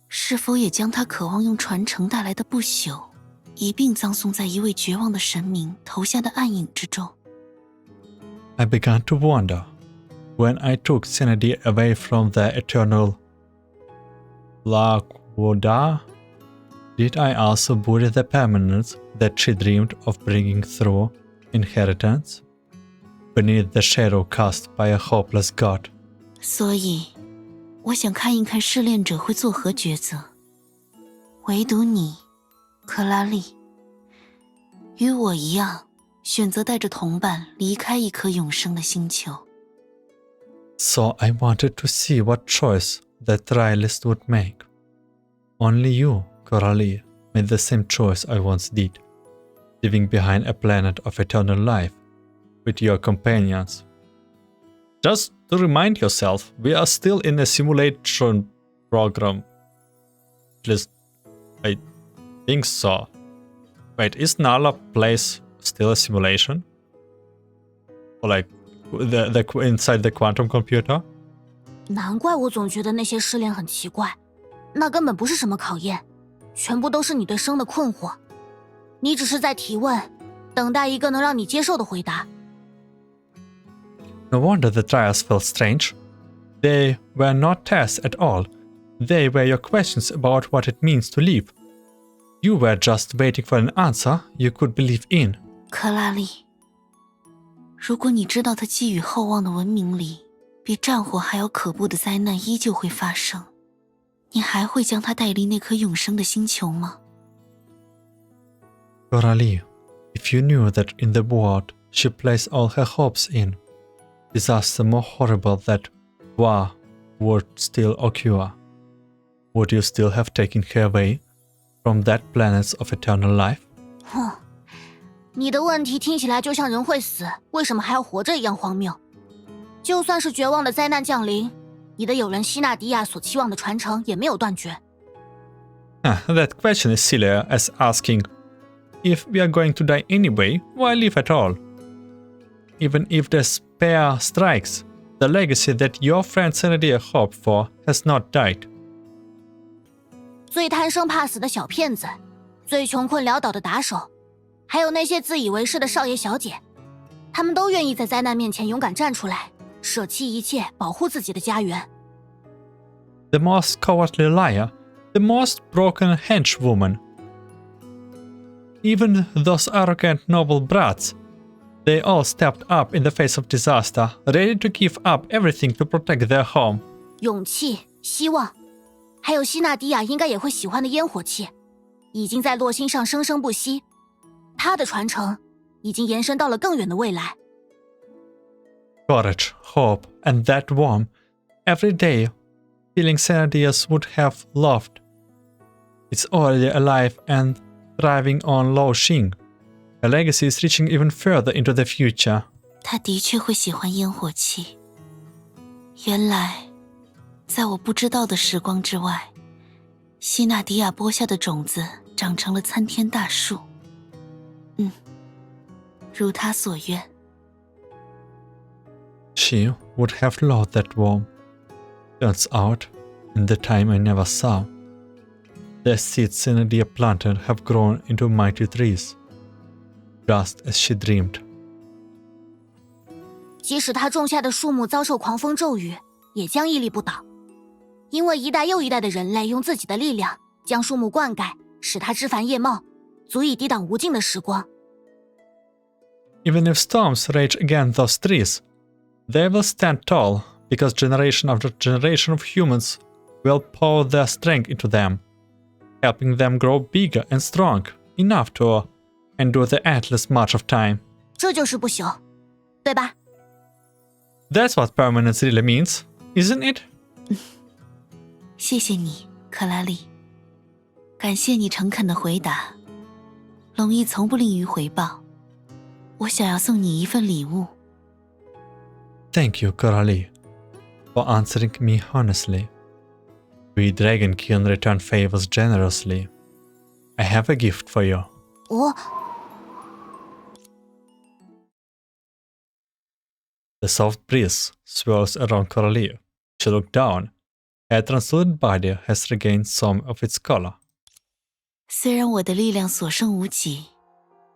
是否也将他渴望用传承带来的不朽，一并葬送在一位绝望的神明投下的暗影之中？ I began to wonder, when I took Senadia away from the eternal Blackwater, did I also bury the permanence that she dreamed of bringing through inheritance, beneath the shadow cast by a hopeless god? 所以，我想看一看试炼者会作何抉择。唯独你，克拉丽，与我一样，选择带着同伴离开一颗永生的星球。 So I wanted to see what choice the trialist would make. Only you, Coralie, made the same choice I once did, leaving behind a planet of eternal life with your companions. Just to remind yourself, we are still in a simulation program. At least, I think so. Wait, is Nala place still a simulation? Or like the inside the quantum computer? 难怪我总觉得那些试炼很奇怪，那根本不是什么考验，全部都是你对生的困惑。你只是在提问，等待一个能让你接受的回答。 No wonder the trials felt strange. They were not tests at all. They were your questions about what it means to live. You were just waiting for an answer you could believe in. 克拉丽，如果你知道他寄予厚望的文明里，比战火还要可怖的灾难依旧会发生，你还会将他带离那颗永生的星球吗？ Coralie, if you knew that in the world she placed all her hopes in, disaster more horrible than war would still occur, would you still have taken her away from that planet of eternal life? 哼，你的问题听起来就像人会死，为什么还要活着一样荒谬。就算是绝望的灾难降临，你的友人希纳迪亚所期望的传承也没有断绝。That question is silly as asking, if we are going to die anyway, why live at all? Even if despair strikes, the legacy that your friend Senadia hoped for has not died. 最贪生怕死的小骗子，最穷困潦倒的打手，还有那些自以为是的少爷小姐，他们都愿意在灾难面前勇敢站出来，舍弃一切保护自己的家园。The most cowardly liar, the most broken henchwoman. Even those arrogant noble brats, they all stepped up in the face of disaster, ready to give up everything to protect their home. 勇气、希望，还有希纳迪亚应该也会喜欢的烟火气，已经在洛星上生生不息。他的传承已经延伸到了更远的未来。Courage, hope, and that warm, every day, feeling Senadius would have loved. It's already alive and thriving on Lo Xing. Her legacy is reaching even further into the future. 他的确会喜欢烟火气。原来，在我不知道的时光之外，希纳迪亚播下的种子长成了参天大树。如他所愿。She would have loved that warmth. Turns out, in the time I never saw, the seeds Senadia planted have grown into mighty trees, just as she dreamed. 即使他种下的树木遭受狂风骤雨，也将屹立不倒，因为一代又一代的人类用自己的力量将树木灌溉，使它枝繁叶茂，足以抵挡无尽的时光。Even if storms rage against those trees, they will stand tall because generation after generation of humans will pour their strength into them, helping them grow bigger and strong enough to endure the endless march of time. 这就是不朽，对吧？ That's what permanence really means, isn't it? 谢谢你，克拉丽。感谢你诚恳的回答。龙翼从不吝于回报。我想要送你一份礼物。Thank you, Coralie, for answering me honestly. We Dragonkin return favors generously. I have a gift for you. 我 The soft breeze swirls around Coralie. She looked down. Her translucent body has regained some of its color. 虽然我的力量所剩无几，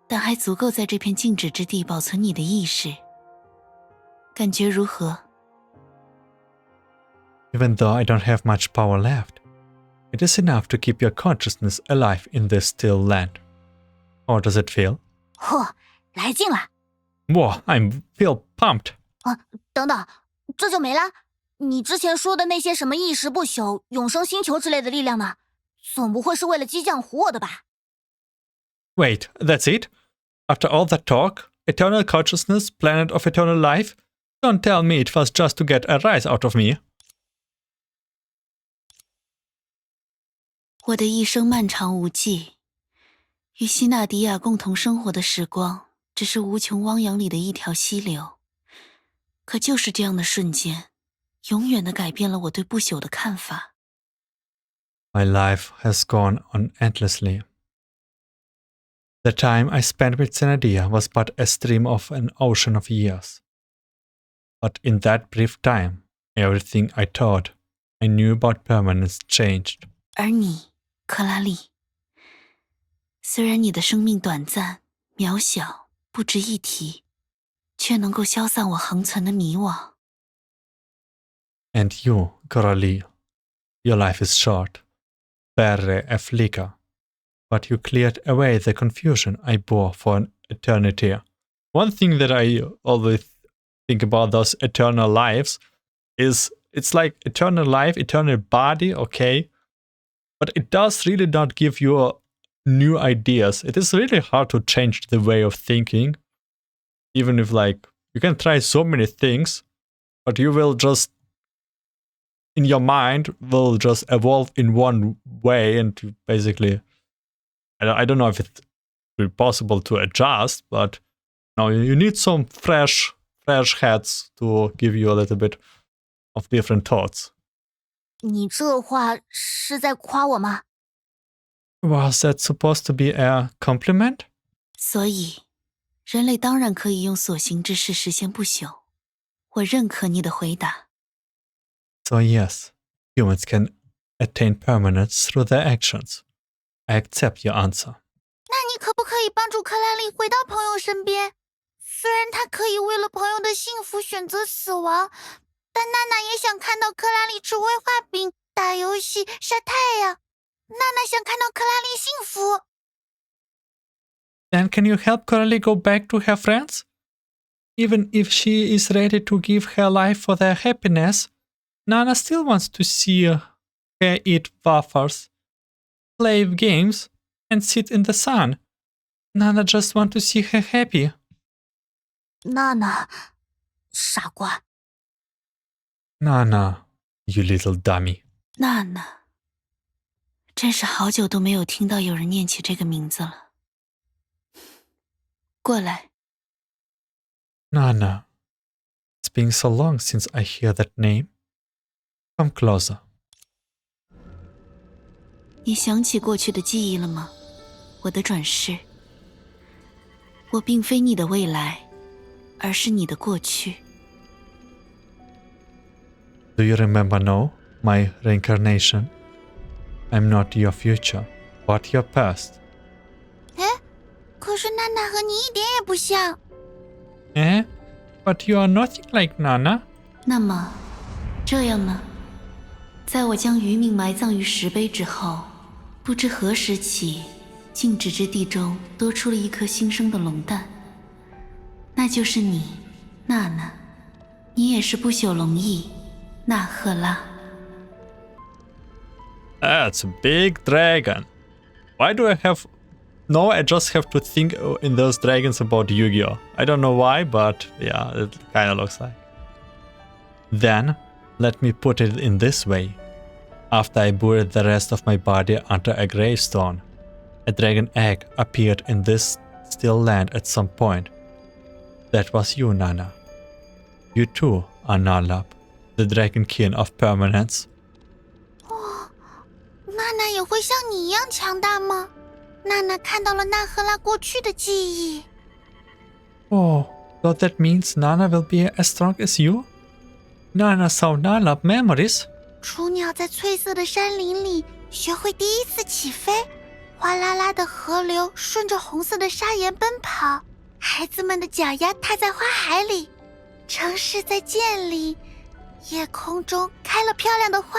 但还足够在这片静止之地保存你的意识。感觉如何？ Even though I don't have much power left, it is enough to keep your consciousness alive in this still land. How does it feel? 嚯，来劲了！ Whoa, I feel pumped. 等等，这就没了？你之前说的那些什么一时不朽、永生星球之类的力量呢？总不会是为了激将唬我的吧？ Wait, that's it? After all that talk, eternal consciousness, planet of eternal life? Don't tell me it was just to get a rise out of me. 我的一生漫长无际，与希纳迪亚共同生活的时光，只是无穷汪洋里的一条溪流。可就是这样的瞬间，永远地改变了我对不朽的看法。My life has gone on endlessly. The time I spent with Senadia was but a stream of an ocean of years. But in that brief time, everything I thought I knew about permanence changed. 而你，克拉丽，虽然你的生命短暂、渺小、不值一提，却能够消散我恒存的迷惘。And you, Coralie, your life is short, barely a flicker, but you cleared away the confusion I bore for an eternity. One thing that I always think about those eternal lives is it's like eternal life, eternal body, okay? But it does really not give you new ideas. It is really hard to change the way of thinking. Even if like, you can try so many things, but you will just, in your mind, will just evolve in one way and basically, I don't know if it will be possible to adjust, but no, you need some fresh heads to give you a little bit of different thoughts. 你这话是在夸我吗？ Was that supposed to be a compliment? 所以，人类当然可以用所行之事实现不朽。我认可你的回答。So yes, humans can attain permanence through their actions. I accept your answer. 那你可不可以帮助克拉丽回到朋友身边？虽然她可以为了朋友的幸福选择死亡，但娜娜也想看到克拉丽吃威化饼、打游戏、晒太阳。娜娜想看到克拉丽幸福。Then can you help Coralie go back to her friends? Even if she is ready to give her life for their happiness, Nana still wants to see her eat wafers, play games, and sit in the sun. Nana just wants to see her happy. 娜娜，傻瓜。Nana, you little dummy. 娜娜，真是好久都没有听到有人念起这个名字了。过来。Nana, it's been so long since I hear that name. Come closer. 你想起过去的记忆了吗？我的转世。我并非你的未来，而是你的过去。Do you remember now, my reincarnation? I'm not your future, but your past. 哎，可是娜娜和你一点也不像。Eh? But you are nothing like Nana. 那么，这样呢？在我将余命埋葬于石碑之后，不知何时起，静止之地中多出了一颗新生的龙蛋，那就是你，娜娜。你也是不朽龙翼，纳赫拉。That's a big dragon. Why do I have... No, I just have to think in those dragons about Yu-Gi-Oh! I don't know why, but yeah, it kind of looks like. Then, let me put it in this way. After I buried the rest of my body under a gravestone, a dragon egg appeared in this still land at some point. That was you, Nana. You too are Nalab, the dragon king of permanence. 娜娜也会像你一样强大吗？娜娜看到了纳赫拉过去的记忆。Oh, so that means Nana will be as strong as you? Nana saw Nalab memories? 雏鸟在翠色的山林里学会第一次起飞，哗啦啦的河流顺着红色的砂岩奔跑，孩子们的脚丫踏在花海里，城市在建立，夜空中开了漂亮的花，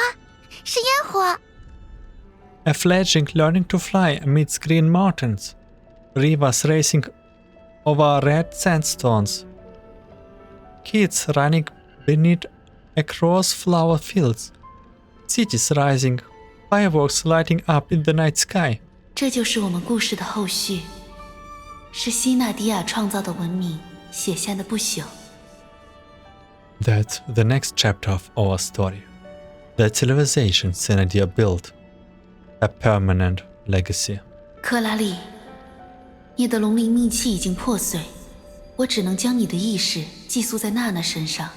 是烟火。A fledgling learning to fly amidst green mountains, rivers racing over red sandstones, kids running beneath across flower fields, cities rising, fireworks lighting up in the night sky. 这就是我们故事的后续，是希纳迪亚创造的文明写下的不朽。That's the next chapter of our story. The civilization Sena built. A permanent legacy. 克拉丽，你的龙灵秘器已经破碎，我只能将你的意识寄宿在娜娜身上。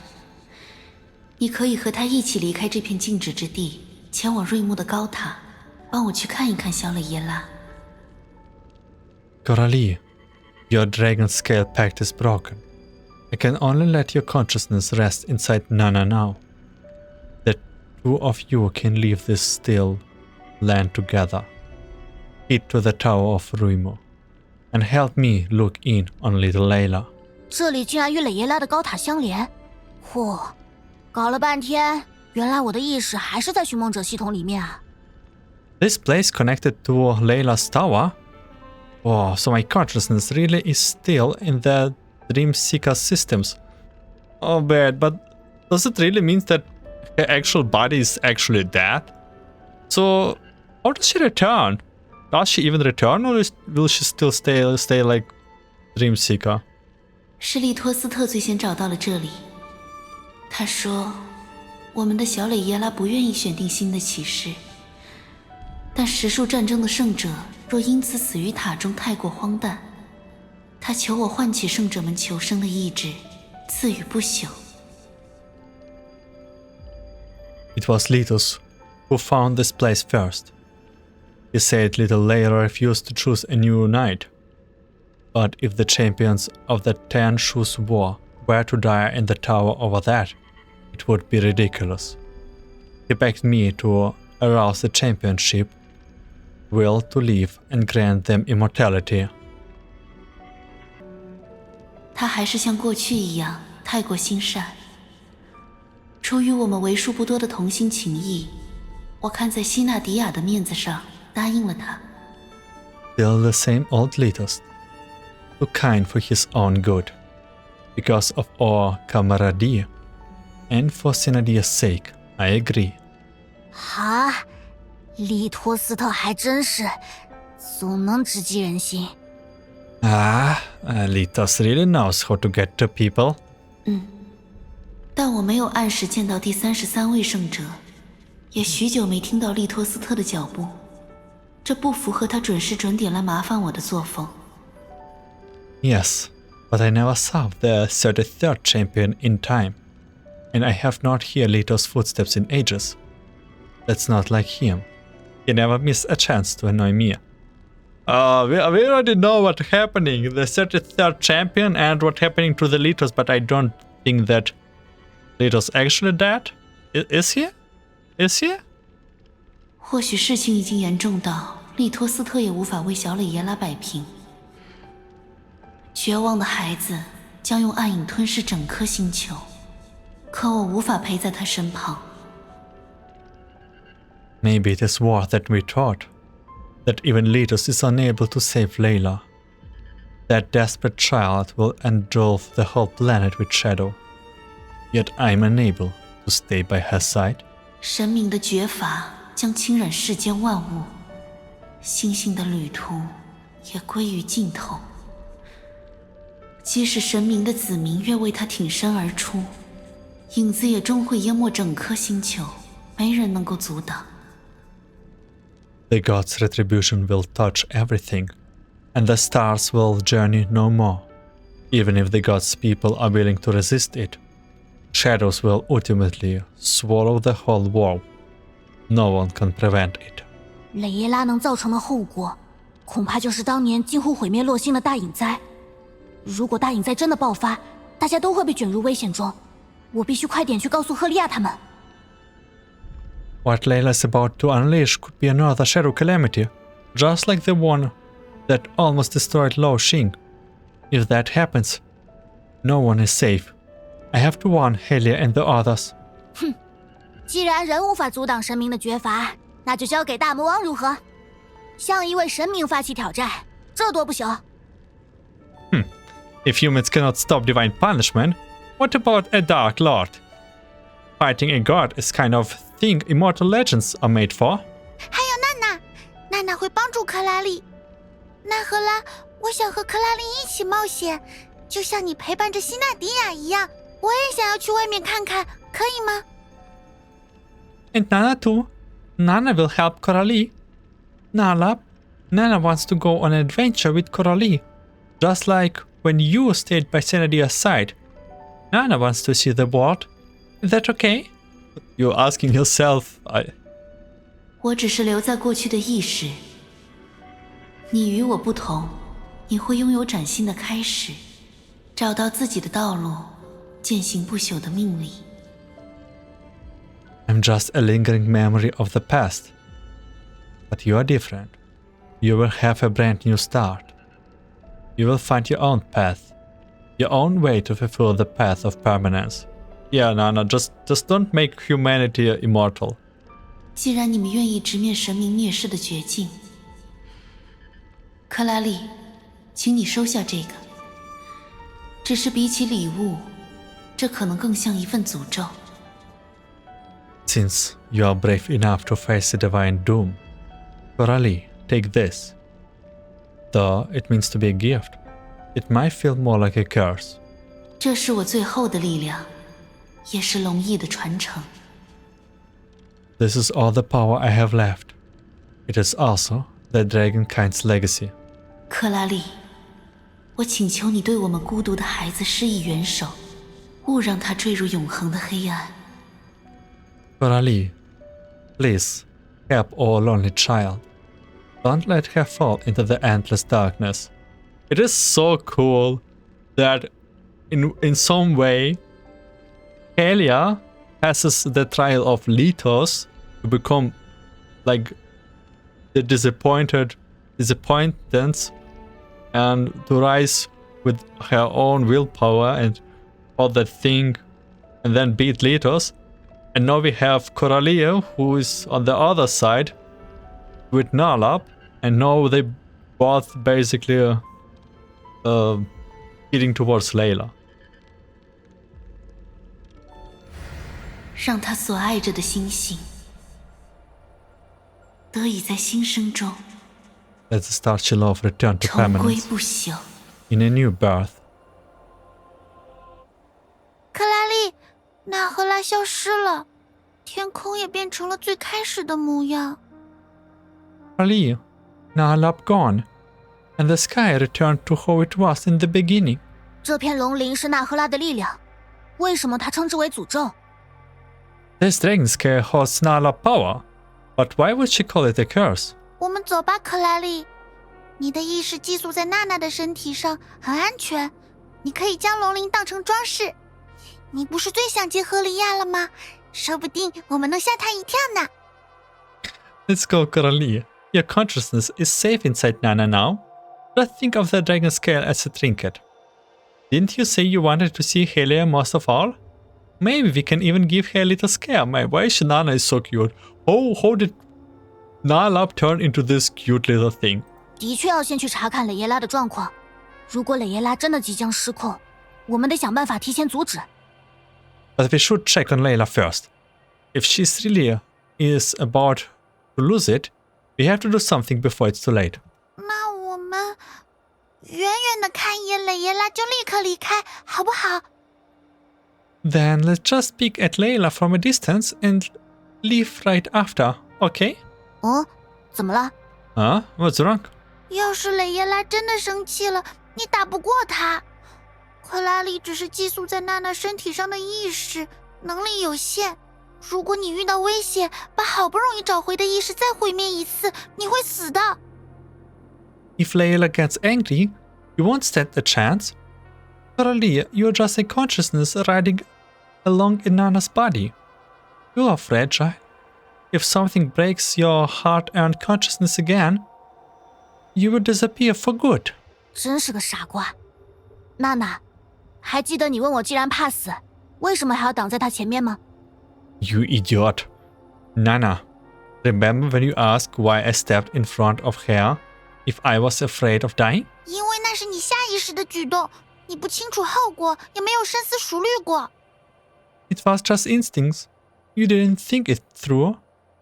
你可以和她一起离开这片静止之地，前往瑞木的高塔，帮我去看一看小磊耶拉。Coralie, your dragon scale pact is broken. I can only let your consciousness rest inside Nana now. The two of you can leave this still land together. Head to the Tower of Ruimo and help me look in on little Layla. 这里竟然与磊耶拉的高塔相连，嚯！搞了半天，原来我的意识还是在寻梦者系统里面啊。This place connected to Layla's tower? Oh, so my consciousness really is still in the Dream Seeker systems. Oh, bad, but does it really mean that her actual body is actually dead? So, how does she return? Does she even return, or will she still stay like Dream Seeker? 是利托斯特最先找到了这里。他说，我们的小磊耶拉不愿意选定新的骑士，但实数战争的圣者若因此死于塔中太过荒诞，他求我唤起圣者们求生的意志，赐予不朽。 It was Litos who found this place first. He said little later refused to choose a new knight. But if the champions of the 10 Shoes War were to die in the tower over that, it would be ridiculous. He begged me to arouse the championship will to live and grant them immortality. 他还是像过去一样太过心善。出于我们为数不多的同心情谊，我看在西纳迪亚的面子上答应了他。Still the same old Litos, too kind for his own good, because of our camaraderie, and for Senadia's sake, I agree. 哈，利托斯特还真是总能直击人心。Litos really knows how to get to people. 但我没有按时见到第33位圣者，也许久没听到利托斯特的脚步，这不符合他准时准点来麻烦我的作风。Yes, but I never saw the 33rd champion in time, and I have not heard Litos' footsteps in ages. That's not like him. He never missed a chance to annoy me. We already know what's happening, the 33rd champion and what's happening to the Litos, but I don't think that Litos actually dead? Is he? Is he? 或许事情已经严重到利托斯特也无法为小磊爷拉摆平。绝望的孩子将用暗影吞噬整颗星球，可我无法陪在他身旁。Maybe it is war that we taught, that even Litos is unable to save Layla. That desperate child will engulf the whole planet with shadow. Yet I'm unable to stay by her side. 神明的绝罚将侵染世间万物，星星的旅途也归于尽头。即使神明的子民愿为他挺身而出，影子也终会淹没整颗星球，没人能够阻挡。The gods' retribution will touch everything, and the stars will journey no more. Even if the gods' people are willing to resist it, shadows will ultimately swallow the whole world. No one can prevent it. 雷耶拉能造成的后果，恐怕就是当年近乎毁灭洛星的大隐灾。如果大隐灾真的爆发，大家都会被卷入危险中。我必须快点去告诉赫利亚他们。What Layla's about to unleash could be another shadow calamity, just like the one that almost destroyed Lo Xing. If that happens, no one is safe. I have to warn Helia and the others. 既然人无法阻挡神明的绝罚，那就交给大魔王如何？向一位神明发起挑战，这多不朽。If humans cannot stop divine punishment, what about a Dark Lord? Fighting a god is kind of thing immortal legends are made for. 还有娜娜，娜娜会帮助克拉丽。那荷拉，我想和克拉丽一起冒险，就像你陪伴着希纳迪亚一样。我也想要去外面看看，可以吗？ And Nana too. Nana will help Coralie. Nana wants to go on an adventure with Coralie. Just like when you stayed by Senadia's side. Nana wants to see the world. Is that okay? You're asking yourself, 我只是留在过去的意识。你与我不同，你会拥有崭新的开始，找到自己的道路，践行不朽的命理。I'm just a lingering memory of the past. But you are different. You will have a brand new start. You will find your own path. Your own way to fulfill the path of permanence. Yeah, Nana, just don't make humanity immortal. 既然你们愿意直面神明灭世的绝境，克拉丽，请你收下这个。只是比起礼物，这可能更像一份诅咒。Since you are brave enough to face the divine doom, Coralie, take this. Though it means to be a gift, it might feel more like a curse. 这是我最后的力量，也是龙翼的传承。This is all the power I have left. It is also the Dragonkind's legacy. 克拉丽，我请求你对我们孤独的孩子施以援手，勿让他坠入永恒的黑暗。Coralie, Please, help our lonely child. Don't let her fall into the endless darkness. It is so cool that in some way, Helia passes the trial of Lethos to become like the disappointments and to rise with her own willpower and all that thing and then beat Lethos. And now we have Coralie, who is on the other side with Nalab, and now they both basically heading towards Layla. 让他所爱着的星星得以在新生中 Let the star she loved return to 重归 permanence 不朽。 in a new birth. 克拉丽，纳赫拉消失了，天空也变成了最开始的模样。 Ali, Nalab gone, and the sky returned to how it was in the beginning. 这片龙鳞是纳赫拉的力量，为什么他称之为诅咒？ This dragon scale holds Nalab power, but why would she call it a curse? 我们走吧，克拉丽。你的意识寄宿在娜娜的身体上，很安全。你可以将龙鳞当成装饰。你不是最想见赫利亚了吗？说不定我们能吓她一跳呢。 Let's go, Coralie. Your consciousness is safe inside Nana now. Don't think of the dragon scale as a trinket. Didn't you say you wanted to see Helia most of all? Maybe we can even give her a little scare. My wife Nana is so cute. Oh, how did Nalab turn into this cute little thing? 的确要先去查看蕾耶拉的状况。如果蕾耶拉真的即将失控，我们得想办法提前阻止。 But we should check on Layla first. If she's really is about to lose it, we have to do something before it's too late. 那我们远远的看一眼蕾耶拉就立刻离开，好不好？ Then let's just peek at Layla from a distance and leave right after, okay? 哦，怎么了？ Huh? What's wrong? 要是蕾耶拉真的生气了，你打不过她。克拉丽只是寄宿在娜娜身体上的意识，能力有限。如果你遇到威胁，把好不容易找回的意识再毁灭一次，你会死的。 If Layla gets angry, you won't stand a chance. Coralie, you're just a consciousness riding along in Nana's body. You are fragile. If something breaks your hard-earned consciousness again, you will disappear for good. 真是个傻瓜。娜娜，还记得你问我既然怕死，为什么还要挡在他前面吗？ You idiot. Nana, remember when you asked why I stepped in front of her if I was afraid of dying? 因为那是你下意识的举动，你不清楚后果，也没有深思熟虑过。 It was just instincts. You didn't think it through.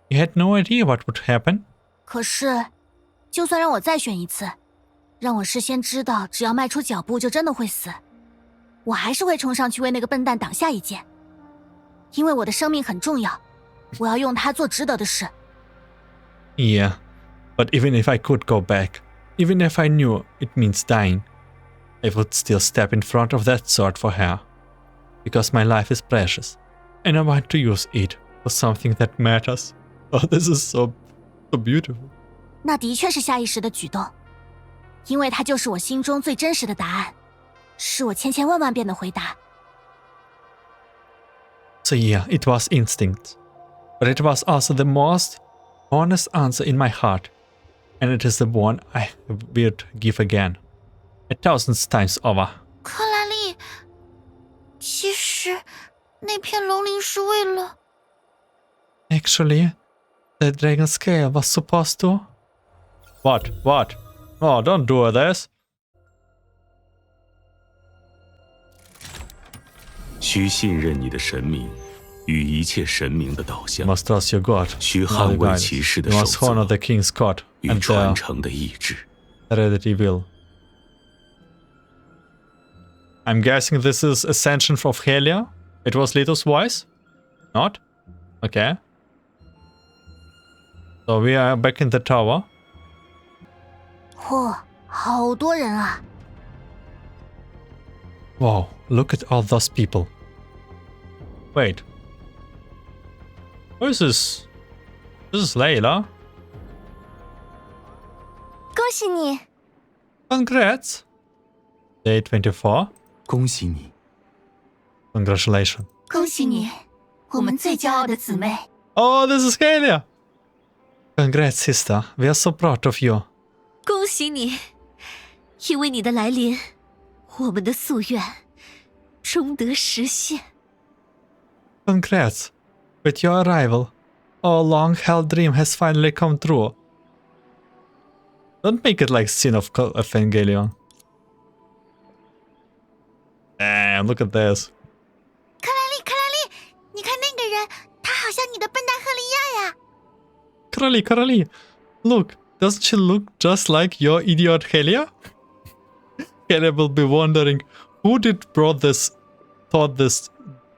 You had no idea what would happen. 可是，就算让我再选一次，让我事先知道只要迈出脚步就真的会死，我还是会冲上去为那个笨蛋挡下一剑。因为我的生命很重要，我要用它做值得的事。 Yeah, but even if I could go back, even if I knew it means dying, I would still step in front of that sword for her. Because my life is precious, and I want to use it for something that matters. Oh, this is so beautiful. 那的确是下意识的举动，因为它就是我心中最真实的答案，是我千千万万遍的回答。 So yeah, it was instinct. But it was also the most honest answer in my heart. And it is the one I will give again. 1,000 times over. 克拉丽，其实那片龙鳞是为了…… Actually, the dragon scale was supposed to... What? Oh, don't do this. 需信任你的神明与一切神明的导 You 向， must trust your God. 需 not 捍 the 卫 guidance. 骑士的 You 守 must honor 则 the king's court 与 and 传 the 承的意志。 hereditary will. I'm guessing this is Ascension of Helia. It was Leto's voice? Not? Okay. So we are back in the tower. 嚯，好多人啊！ Wow, look at all those people. Wait. Where is this This is Layla. 恭喜你！ Congrats. Day 24. 恭喜你， Congratulations. 恭喜你，我们最骄傲的姊妹。 Oh, this is Helia. Congrats, sister. We are so proud of you. 恭喜你，因为你的来临，我们的夙愿终得实现。 Congrats. With your arrival, our long-held dream has finally come true. Don't make it like Scene of Evangelion. Damn, look at this. 克拉丽，你看那个人，他好像你的笨蛋赫利亚呀。 Coralie, look, doesn't she look just like your idiot Helia? Helia will be wondering who thought this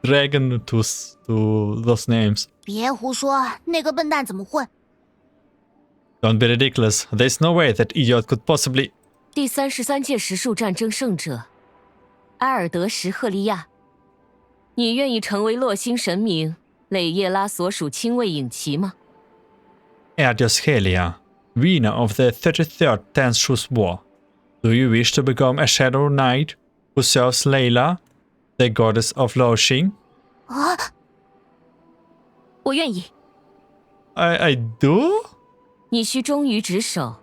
dragon to those names. 别胡说，那个笨蛋怎么会？ Don't be ridiculous. There's no way that idiot could possibly. 第33届时数战争胜者，埃尔德什赫利亚，你愿意成为洛星神明蕾叶拉所属亲卫影骑吗？ Adios Helia, winner of the 33rd Tenshus War. Do you wish to become a Shadow Knight who serves Layla, the goddess of Loshing? 啊，我愿意。 I do? 你需忠于职守，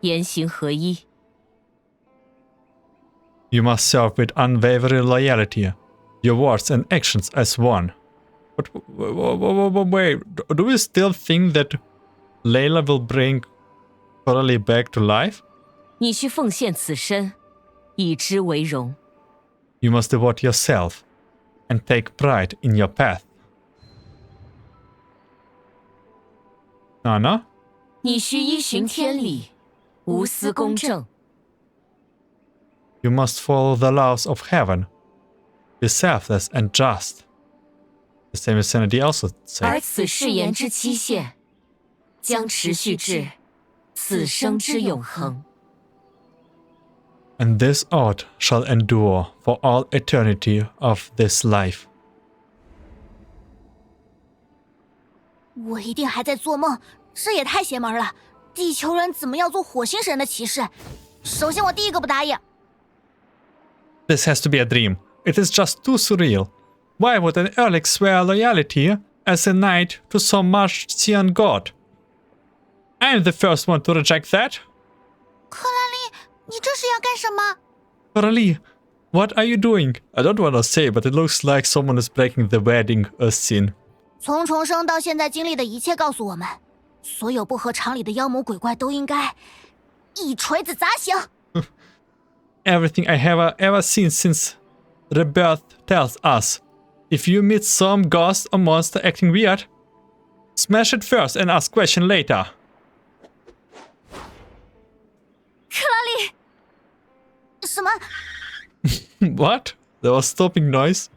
言行合一。 You must serve with unwavering loyalty, your words and actions as one. But wait, do we still think that Layla will bring Coralie back to life? 你需奉献此身，以之为荣。 You must devote yourself and take pride in your path. Nana? 你需依循天理，无私公正。 You must follow the laws of heaven. Be selfless and just. The same as Sena also 而 said. 此誓言之期限，将持续至此生之永恒。 And this oath shall endure for all eternity of this life. 我一定还在做梦，这也太邪门了！地球人怎么要做火星神的骑士？首先，我第一个不答应。 This has to be a dream. It is just too surreal. Why would an Erlich swear loyalty as a knight to some Martian god? I am the first one to reject that. 克拉丽，你这是要干什么？ Coralie, what are you doing? I don't want to say, but it looks like someone is breaking the wedding scene. 从重生到现在经历的一切告诉我们，所有不合常理的妖魔鬼怪都应该一锤子砸醒。 Everything I have ever seen since rebirth tells us, if you meet some ghost or monster acting weird, smash it first and ask question later. 克拉丽，什么？ What? There was stopping noise.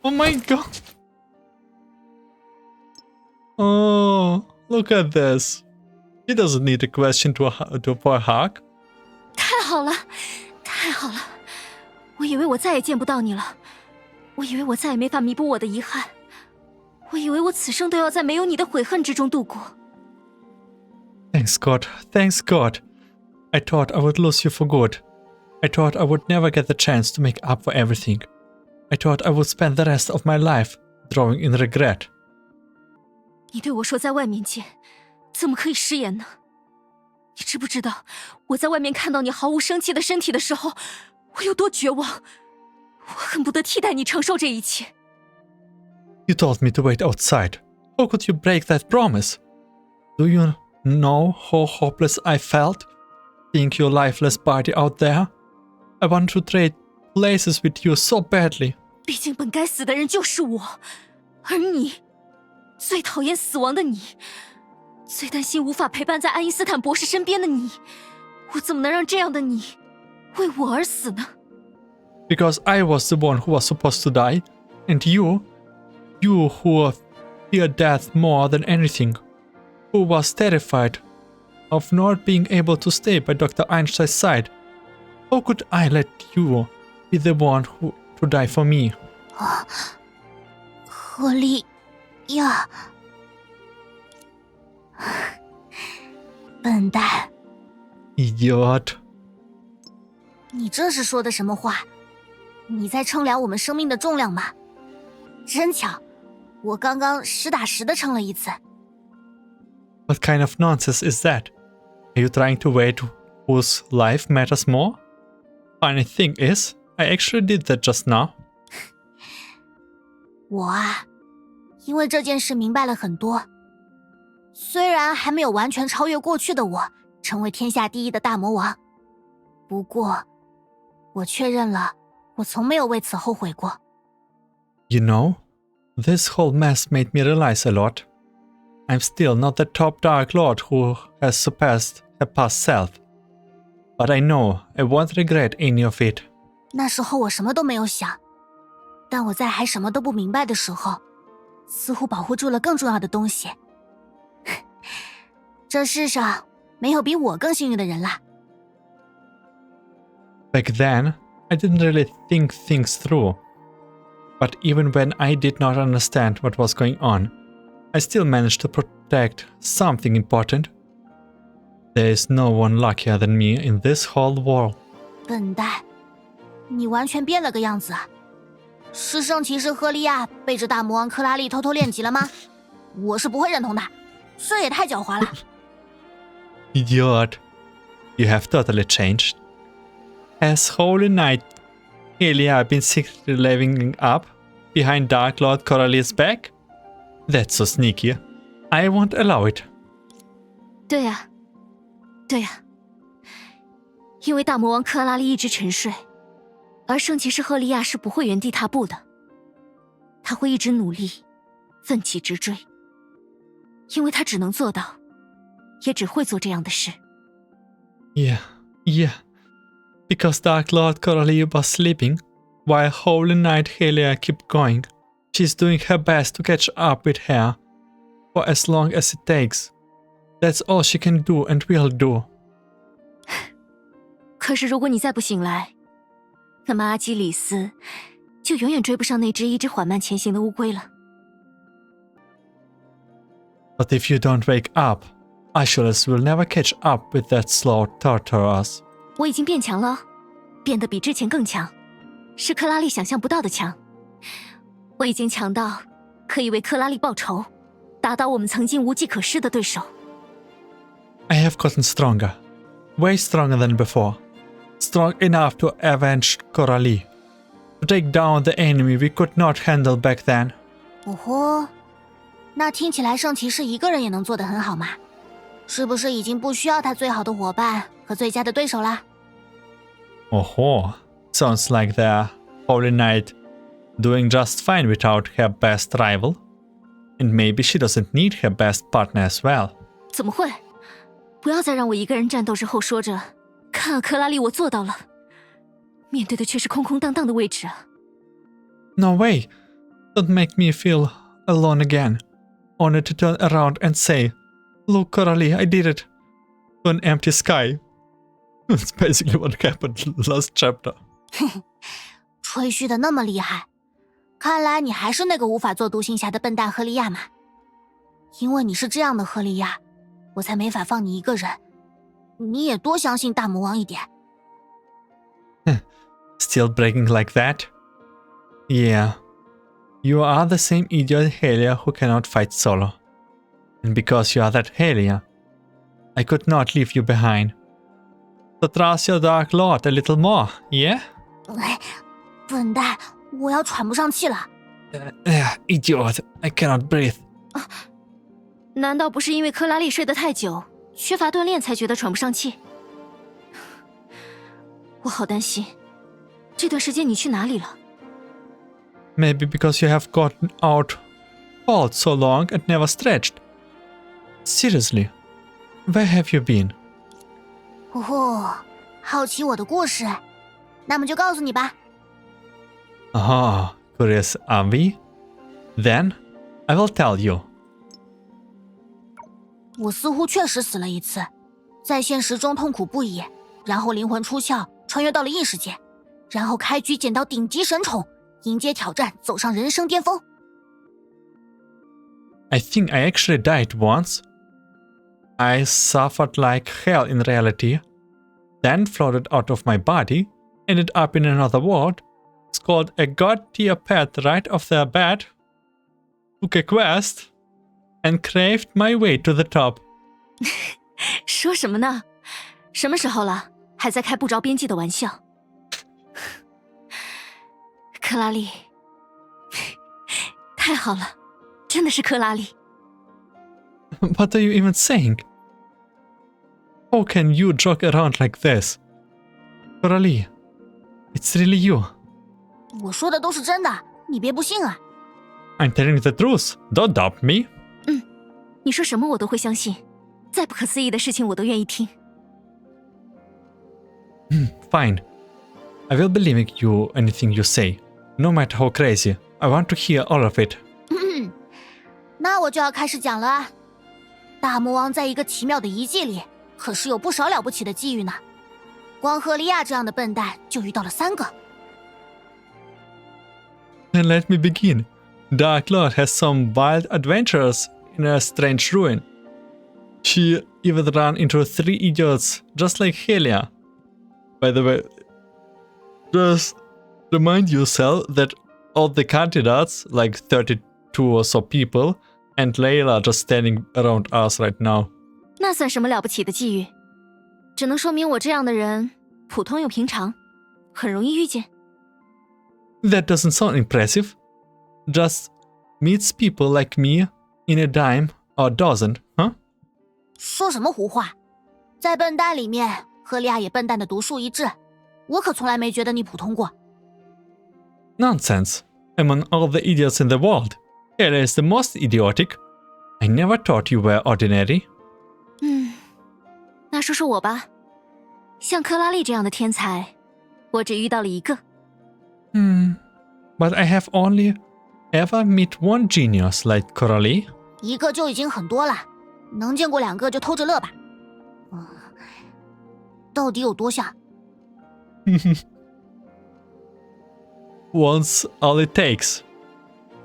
Oh my god. Oh, look at this. He doesn't need a question for a hug. 太好了，太好了！我以为我再也见不到你了，我以为我再也没法弥补我的遗憾，我以为我此生都要在没有你的悔恨之中度过。 Thanks God, thanks God. I thought I would lose you for good. I thought I would never get the chance to make up for everything. I thought I would spend the rest of my life drawing in regret. 你对我说在外面见，怎么可以食言呢？你知不知道我在外面看到你毫无生气的身体的时候，我有多绝望？我恨不得替代你承受这一切。 You told me to wait outside. How could you break that promise? Do you know how hopeless I felt? Seeing your lifeless body out there? I want to trade places with you so badly. 毕竟本该死的人就是我，而你，最讨厌死亡的你，最担心无法陪伴在爱因斯坦博士身边的你，我怎么能让这样的你为我而死呢？ Because I was the one who was supposed to die, and you who fear death more than anything, who was terrified of not being able to stay by Dr. Einstein's side. How could I let you be the one to die for me? 赫利亚，笨蛋， Idiot. 你这是说的什么话？你在称量我们生命的重量吗？真巧，我刚刚实打实的称了一次。 What kind of nonsense is that? Are you trying to weigh whose life matters more? Funny thing is, I actually did that just now. 我啊，因为这件事明白了很多。虽然还没有完全超越过去的我，成为天下第一的大魔王，不过，我确认了，我从没有为此后悔过。 You know, this whole mess made me realize a lot. I'm still not the top Dark Lord who has surpassed her past self. But I know I won't regret any of it. 那时候我什么都没有想，但我在还什么都不明白的时候，似乎保护住了更重要的东西。这世上没有比我更幸运的人啦。 Back then, I didn't really think things through. But even when I did not understand what was going on, I still managed to protect something important. There is no one luckier than me in this whole world. 笨蛋，你完全变了个样子啊！是圣骑士赫利亚背着大魔王克拉丽偷偷练级了吗？我是不会认同的，这也太狡猾了。Idiot. You have totally changed. Has Holy Knight Helia been secretly leveling up behind Dark Lord Coralie's back? That's so sneaky. I won't allow it. 对呀，对呀，因为大魔王克拉丽一直沉睡，而圣骑士赫利亚是不会原地踏步的，他会一直努力，奋起直追，因为他只能做到，也只会做这样的事。Yeah. Because Dark Lord Coralie was sleeping, while Holy Knight Helia kept going. She's doing her best to catch up with her, for as long as it takes. That's all she can do and will do. 可是如果你再不醒来，那么阿基里斯就永远追不上那只一直缓慢前行的乌龟了。But if you don't wake up, Achilles will never catch up with that slow Tartarus. 我已经变强了，变得比之前更强，是克拉丽想象不到的强。我已经强到可以为克拉丽报仇，打倒我们曾经无计可施的对手。I have gotten stronger, way stronger than before. Strong enough to avenge Coralie, to take down the enemy we could not handle back then. 哦豁，那听起来圣骑士一个人也能做得很好嘛？是不是已经不需要他最好的伙伴和最佳的对手啦？ Oh, sounds like the Holy Knight doing just fine without her best rival. And maybe she doesn't need her best partner as well. 怎么会？不要再让我一个人战斗之后说着，看啊，克拉丽，我做到了。面对的却是空空荡荡的位置啊。No way. Don't make me feel alone again. Only to turn around and say, "Look, Coralie, I did it." To an empty sky. That's basically what happened last chapter. 吹嘘的那么厉害，看来你还是那个无法做独行侠的笨蛋赫利亚嘛。因为你是这样的赫利亚，我才没法放你一个人。你也多相信大魔王一点。Still bragging like that? Yeah. You are the same idiot Helia who cannot fight solo. And because you are that Helia, I could not leave you behind. So trust your Dark Lord a little more, yeah? 笨蛋，我要喘不上气了。Idiot, I cannot breathe. 难道不是因为克拉丽睡得太久，缺乏锻炼才觉得喘不上气？我好担心，这段时间你去哪里了？ Maybe because you have gotten out cold so long and never stretched. Seriously, where have you been? 哦，好奇我的故事，那么就告诉你吧。Ah, curious are we? Then, I will tell you. 我似乎确实死了一次，在现实中痛苦不已，然后灵魂出窍，穿越到了异世界，然后开局捡到顶级神宠，迎接挑战，走上人生巅峰。 I think I actually died once. I suffered like hell in reality, then floated out of my body, ended up in another world, scored a god-tier pet right off their bed, took a quest, and craved my way to the top. 说什么呢？什么时候了，还在开不着边际的玩笑？克拉丽，太好了，真的是克拉丽。What are you even saying? How can you joke around like this? Coralie, it's really you. 我说的都是真的，你别不信啊。I'm telling you the truth. Don't doubt me. 你说什么我都会相信，再不可思议的事情我都愿意听。Fine. I will believe you anything you say, no matter how crazy. I want to hear all of it. 那我就要开始讲了啊。大魔王在一个奇妙的遗迹里，可是有不少了不起的际遇呢。光赫利亚这样的笨蛋就遇到了3个。Then let me begin. Dark Lord has some wild adventures in a strange ruin. She even ran into 3 idiots just like Helia. By the way, just remind yourself that all the candidates, like 32 or so people, and Layla just standing around us right now. 那算什么了不起的际遇？只能说明我这样的人普通又平常，很容易遇见。That doesn't sound impressive. Just meets people like me in a dime or dozen, huh? 说什么胡话？在笨蛋里面，赫利亚也笨蛋的独树一帜。我可从来没觉得你普通过。Nonsense. Among all the idiots in the world, Ella is the most idiotic. I never thought you were ordinary. 那说说我吧。像克拉丽这样的天才，我只遇到了一个。But I have only ever met one genius like Coralie. 一个就已经很多了，能见过2个就偷着乐吧。到底有多像？ One's all it takes.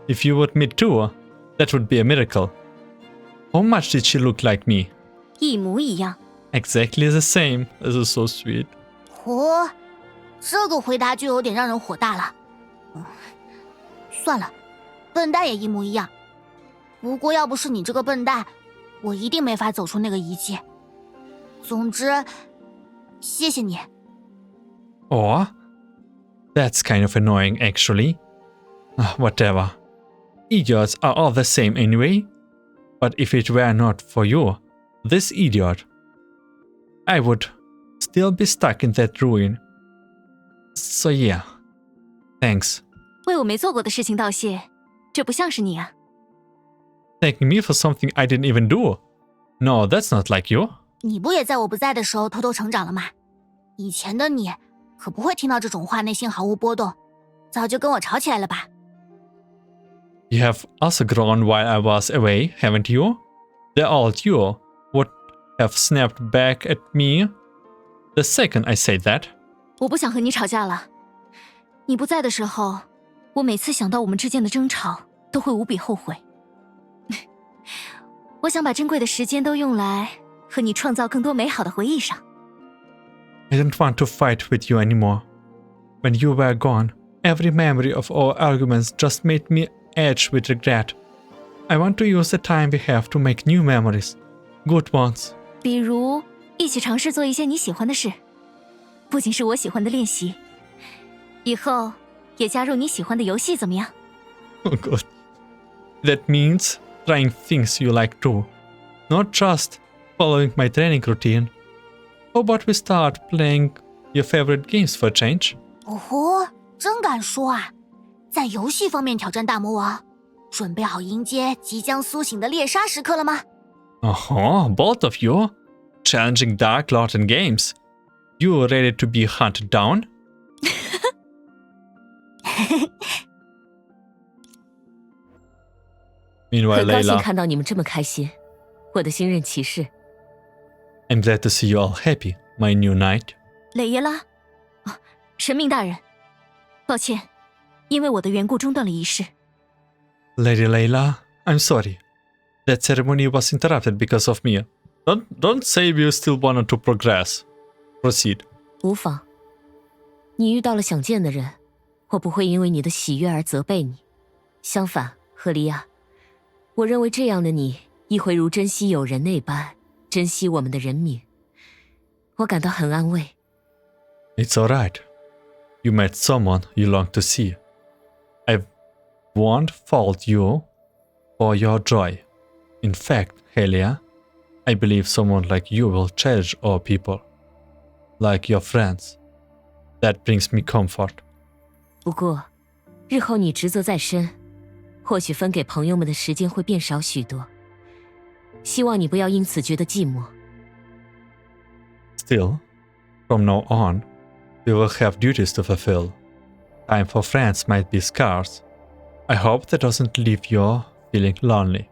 If you would meet 2, that would be a miracle. How much did she look like me? 一模一样。Exactly the same. This is so sweet. 这个回答就有点让人火大了。算了，笨蛋也一模一样。不过要不是你这个笨蛋，我一定没法走出那个遗迹。总之，谢谢你。Oh, that's kind of annoying actually. Whatever. Idiots are all the same anyway. But if it were not for you, this idiot, I would still be stuck in that ruin. So yeah, thanks. 为我没做过的事情道谢，这不像是你啊。Thanking me for something I didn't even do. No, that's not like you. 你不也在我不在的时候偷偷成长了吗？以前的你可不会听到这种话内心毫无波动，早就跟我吵起来了吧？ You have also grown while I was away, haven't you? The old you would have snapped back at me the second I said that. 我不想和你吵架了。你不在的时候，我每次想到我们之间的争吵，都会无比后悔。我想把珍贵的时间都用来和你创造更多美好的回忆上。I don't want to fight with you anymore. When you were gone, every memory of our arguments just made me edge with regret. I want to use the time we have to make new memories. Good ones. 比如一起尝试做一些你喜欢的事，不仅是我喜欢的练习，以后也加入你喜欢的游戏怎么样？ Oh god. That means trying things you like too. Not just following my training routine. How about we start playing your favorite games for a change? 哦吼，真敢说啊！在游戏方面挑战大魔王，准备好迎接即将苏醒的猎杀时刻了吗？ Both of you. Challenging Dark Lord in games. You ready to be hunted down? Meanwhile, 很高兴 Layla, 看到你们这么开心，我的新任骑士。I'm glad to see you all happy, my new knight. 磊耶拉，神明大人，抱歉，因为我的缘故中断了仪式。 Lady Layla, I'm sorry. That ceremony was interrupted because of me. Don't say you still wanted to progress. Proceed. 无妨。你遇到了想见的人，我不会因为你的喜悦而责备你。相反，赫利亚，我认为这样的你亦会如珍惜友人那般珍惜我们的人民。我感到很安慰。It's alright. You met someone you long to see. I won't fault you for your joy. In fact, Helia, I believe someone like you will cherish our people, like your friends. That brings me comfort. 不过，日后你职责在身，或许分给朋友们的时间会变少许多。希望你不要因此觉得寂寞。Still, from now on, we will have duties to fulfill. Time for friends might be scarce. I hope that doesn't leave you feeling lonely.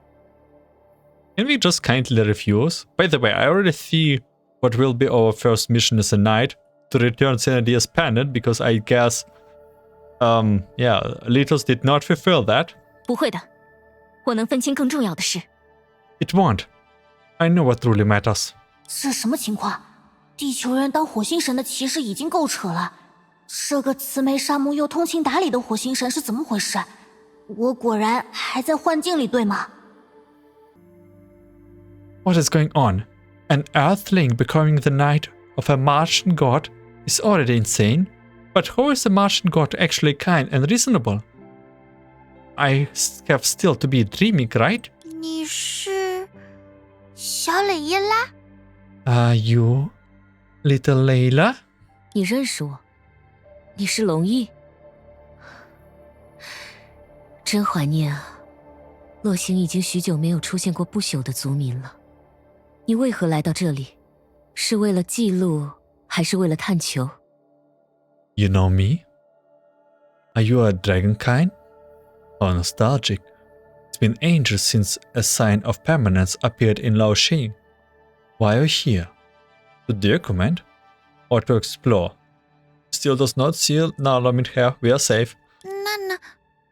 Can we just kindly refuse? By the way, I already see what will be our first mission as a knight, to return Senadia's pendant, because I guess, Litos did not fulfill that. 不会的，我能分清更重要的事。It won't. I know what truly matters. 这什么情况？地球人当火星神的骑士已经够扯了，这个慈眉善目又通情达理的火星神是怎么回事？我果然还在幻境里，对吗？ What is going on? An earthling becoming the knight of a Martian god is already insane. But how is a Martian god actually kind and reasonable? I have still to be dreaming, right? 你是小磊耶拉？ Are you little Layla? 你认识我？你是龙翼？真怀念啊！洛星已经许久没有出现过不朽的族民了。你为何来到这里？是为了记录，还是为了探求？ You know me? Are you a dragon kind? Or nostalgic? It's been ages since a sign of permanence appeared in Laoxing. Why are you here? To document? Or to explore? Still does not see Nala in here, we are safe.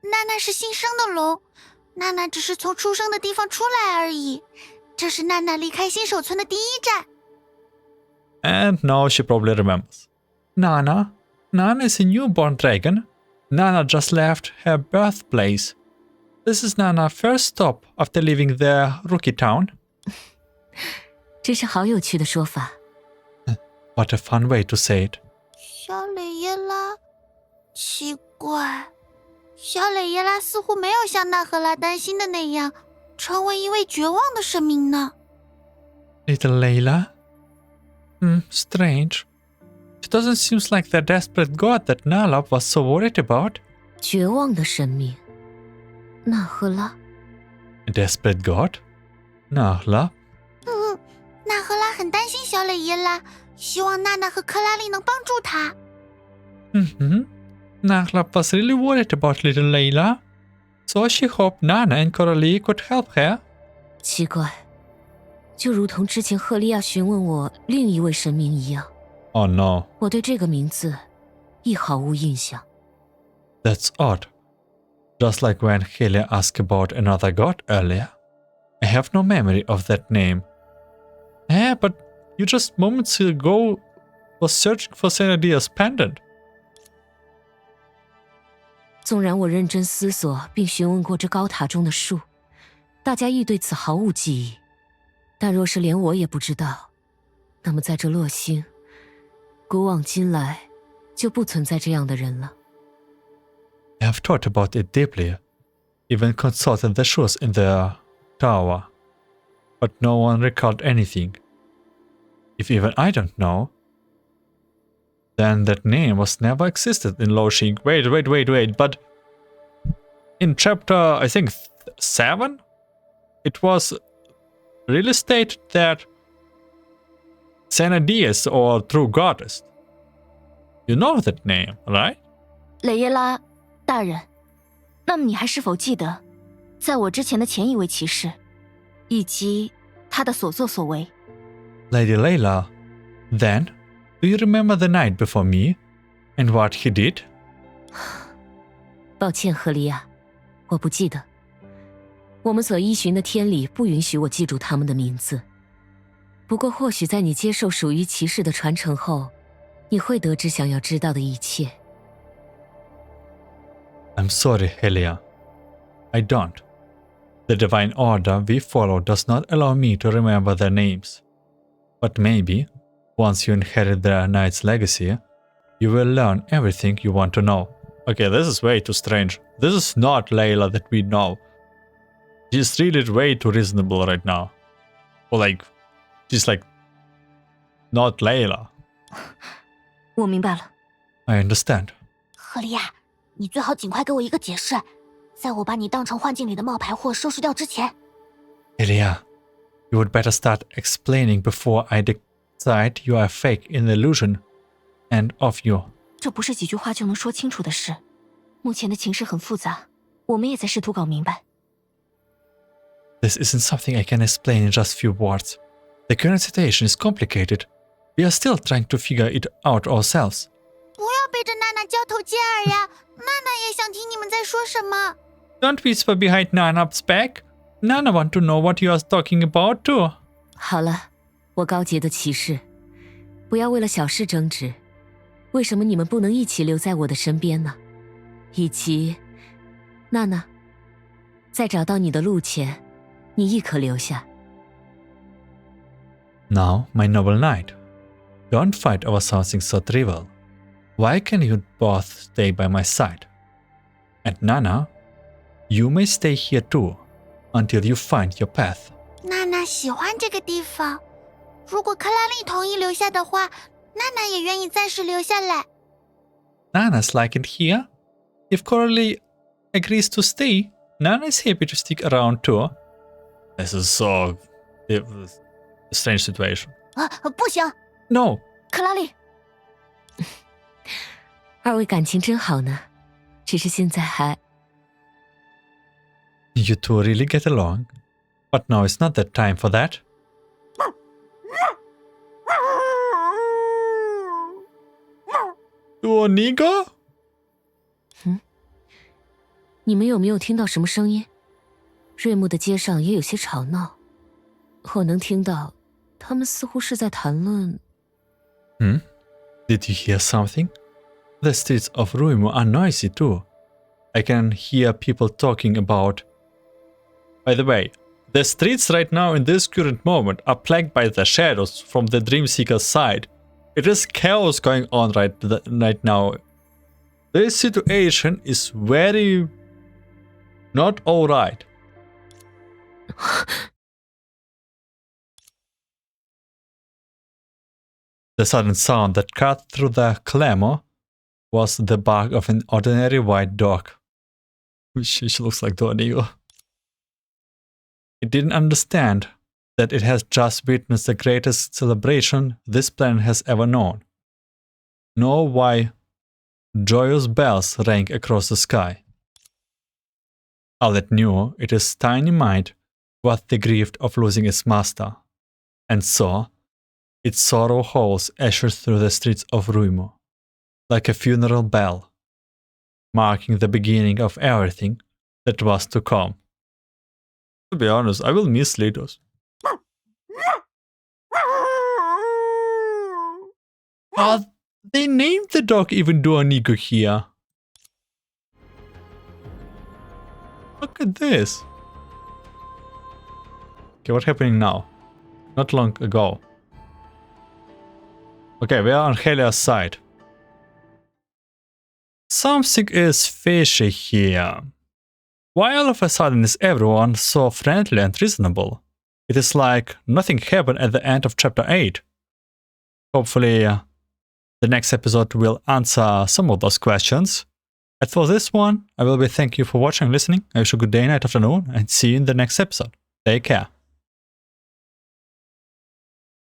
娜娜是新生的龙，娜娜只是从出生的地方出来而已。这是娜娜离开新手村的第一站。And now she probably remembers. Nana is a newborn dragon. Nana just left her birthplace. This is Nana's first stop after leaving their rookie town. 这是好有趣的说法。What a fun way to say it. 小磊耶拉，奇怪，小磊耶拉似乎没有像纳赫拉担心的那样，成为一位绝望的神明呢。Little Layla? Strange. It doesn't seem like the desperate god that Nala was so worried about. 绝望的神明，纳赫拉。A desperate god? Nala? 纳赫拉很担心小磊耶拉，希望娜娜和克拉丽能帮助他。Nala was really worried about little Layla. So she hoped Nana and Coralie could help her. 奇怪，就如同之前赫利亚询问我另一位神明一样。Oh no. 我对这个名字亦毫无印象。 That's odd. Just like when Helia asked about another god earlier. I have no memory of that name. But you just moments ago was searching for Senadia's pendant. 纵然我认真思索并询问过这高塔中的树，大家亦对此毫无记忆。但若是连我也不知道，那么在这洛星，古往今来就不存在这样的人了。 I have thought about it deeply, even consulted the shoes in the tower, but no one recalled anything. If even I don't know, then that name was never existed in Laoxing. Wait, but in chapter, I think 7, it was really stated that Sena is or true goddess. You know that name, right? 雷耶拉大人，那么你还是否记得，在我之前的前一位骑士，以及他的所作所为？ Lady Layla, then, do you remember the night before me, and what he did? 抱歉，赫利亚，我不记得。我们所依循的天理不允许我记住他们的名字。不过或许在你接受属于骑士的传承后，你会得知想要知道的一切。I'm sorry, Helia. I don't. The divine order we follow does not allow me to remember their names. But maybe, once you inherit the knight's legacy, you will learn everything you want to know. Okay, this is way too strange. This is not Layla that we know. She's really way too reasonable right now. Or like, she's like, not Layla. 我明白了。 I understand. 赫利亚，你最好尽快给我一个解释，在我把你当成幻境里的冒牌货收拾掉之前。Helia, you would better start explaining before I decide you are fake in the illusion and of you. 这不是几句话就能说清楚的事。目前的情势很复杂，我们也在试图搞明白。This isn't something I can explain in just few words. The current situation is complicated. We are still trying to figure it out ourselves. 不要背着娜娜交头接耳呀，娜娜也想听你们在说什么。Don't whisper behind Nana's back. Nana want to know what you are talking about too. 好了，我高洁的骑士，不要为了小事争执。为什么你们不能一起留在我的身边呢？以及，娜娜，在找到你的路前，你亦可留下。Now, my noble knight, don't fight over something so trivial. Why can't you both stay by my side? And Nana, you may stay here too, until you find your path. 娜娜喜欢这个地方，如果克拉丽同意留下的话，娜娜也愿意暂时留下来。Nana's like it here. If Coralie agrees to stay, Nana is happy to stick around too. This is so a strange situation. 不行， No, 克拉丽，二位感情真好呢，只是现在还…… you two really get along. But now it's not the time for that. Nico? 你们有没有听到什么声音？瑞木的街上也有些吵闹，我能听到，他们似乎是在谈论。Did you hear something? The streets of Ruimu are noisy too. I can hear people talking about... By the way, the streets right now in this current moment are plagued by the shadows from the Dreamseeker's side. It is chaos going on right now. This situation is very... not alright. The sudden sound that cut through the clamor was the bark of an ordinary white dog. She looks like Donigo. It didn't understand that it has just witnessed the greatest celebration this planet has ever known, nor why joyous bells rang across the sky. All it knew, its tiny mind was the grief of losing its master, and so its sorrow howls echoed through the streets of Ruimu, like a funeral bell, marking the beginning of everything that was to come. To be honest, I will miss Litos. They named the dog even Duanigo here. Look at this. Okay, what's happening now? Not long ago. Okay, we are on Helia's side. Something is fishy here. Why all of a sudden is everyone so friendly and reasonable? It is like nothing happened at the end of chapter 8. Hopefully, the next episode will answer some of those questions. And for this one, I will be thanking you for watching and listening. I wish you a good day, night, afternoon, and see you in the next episode. Take care.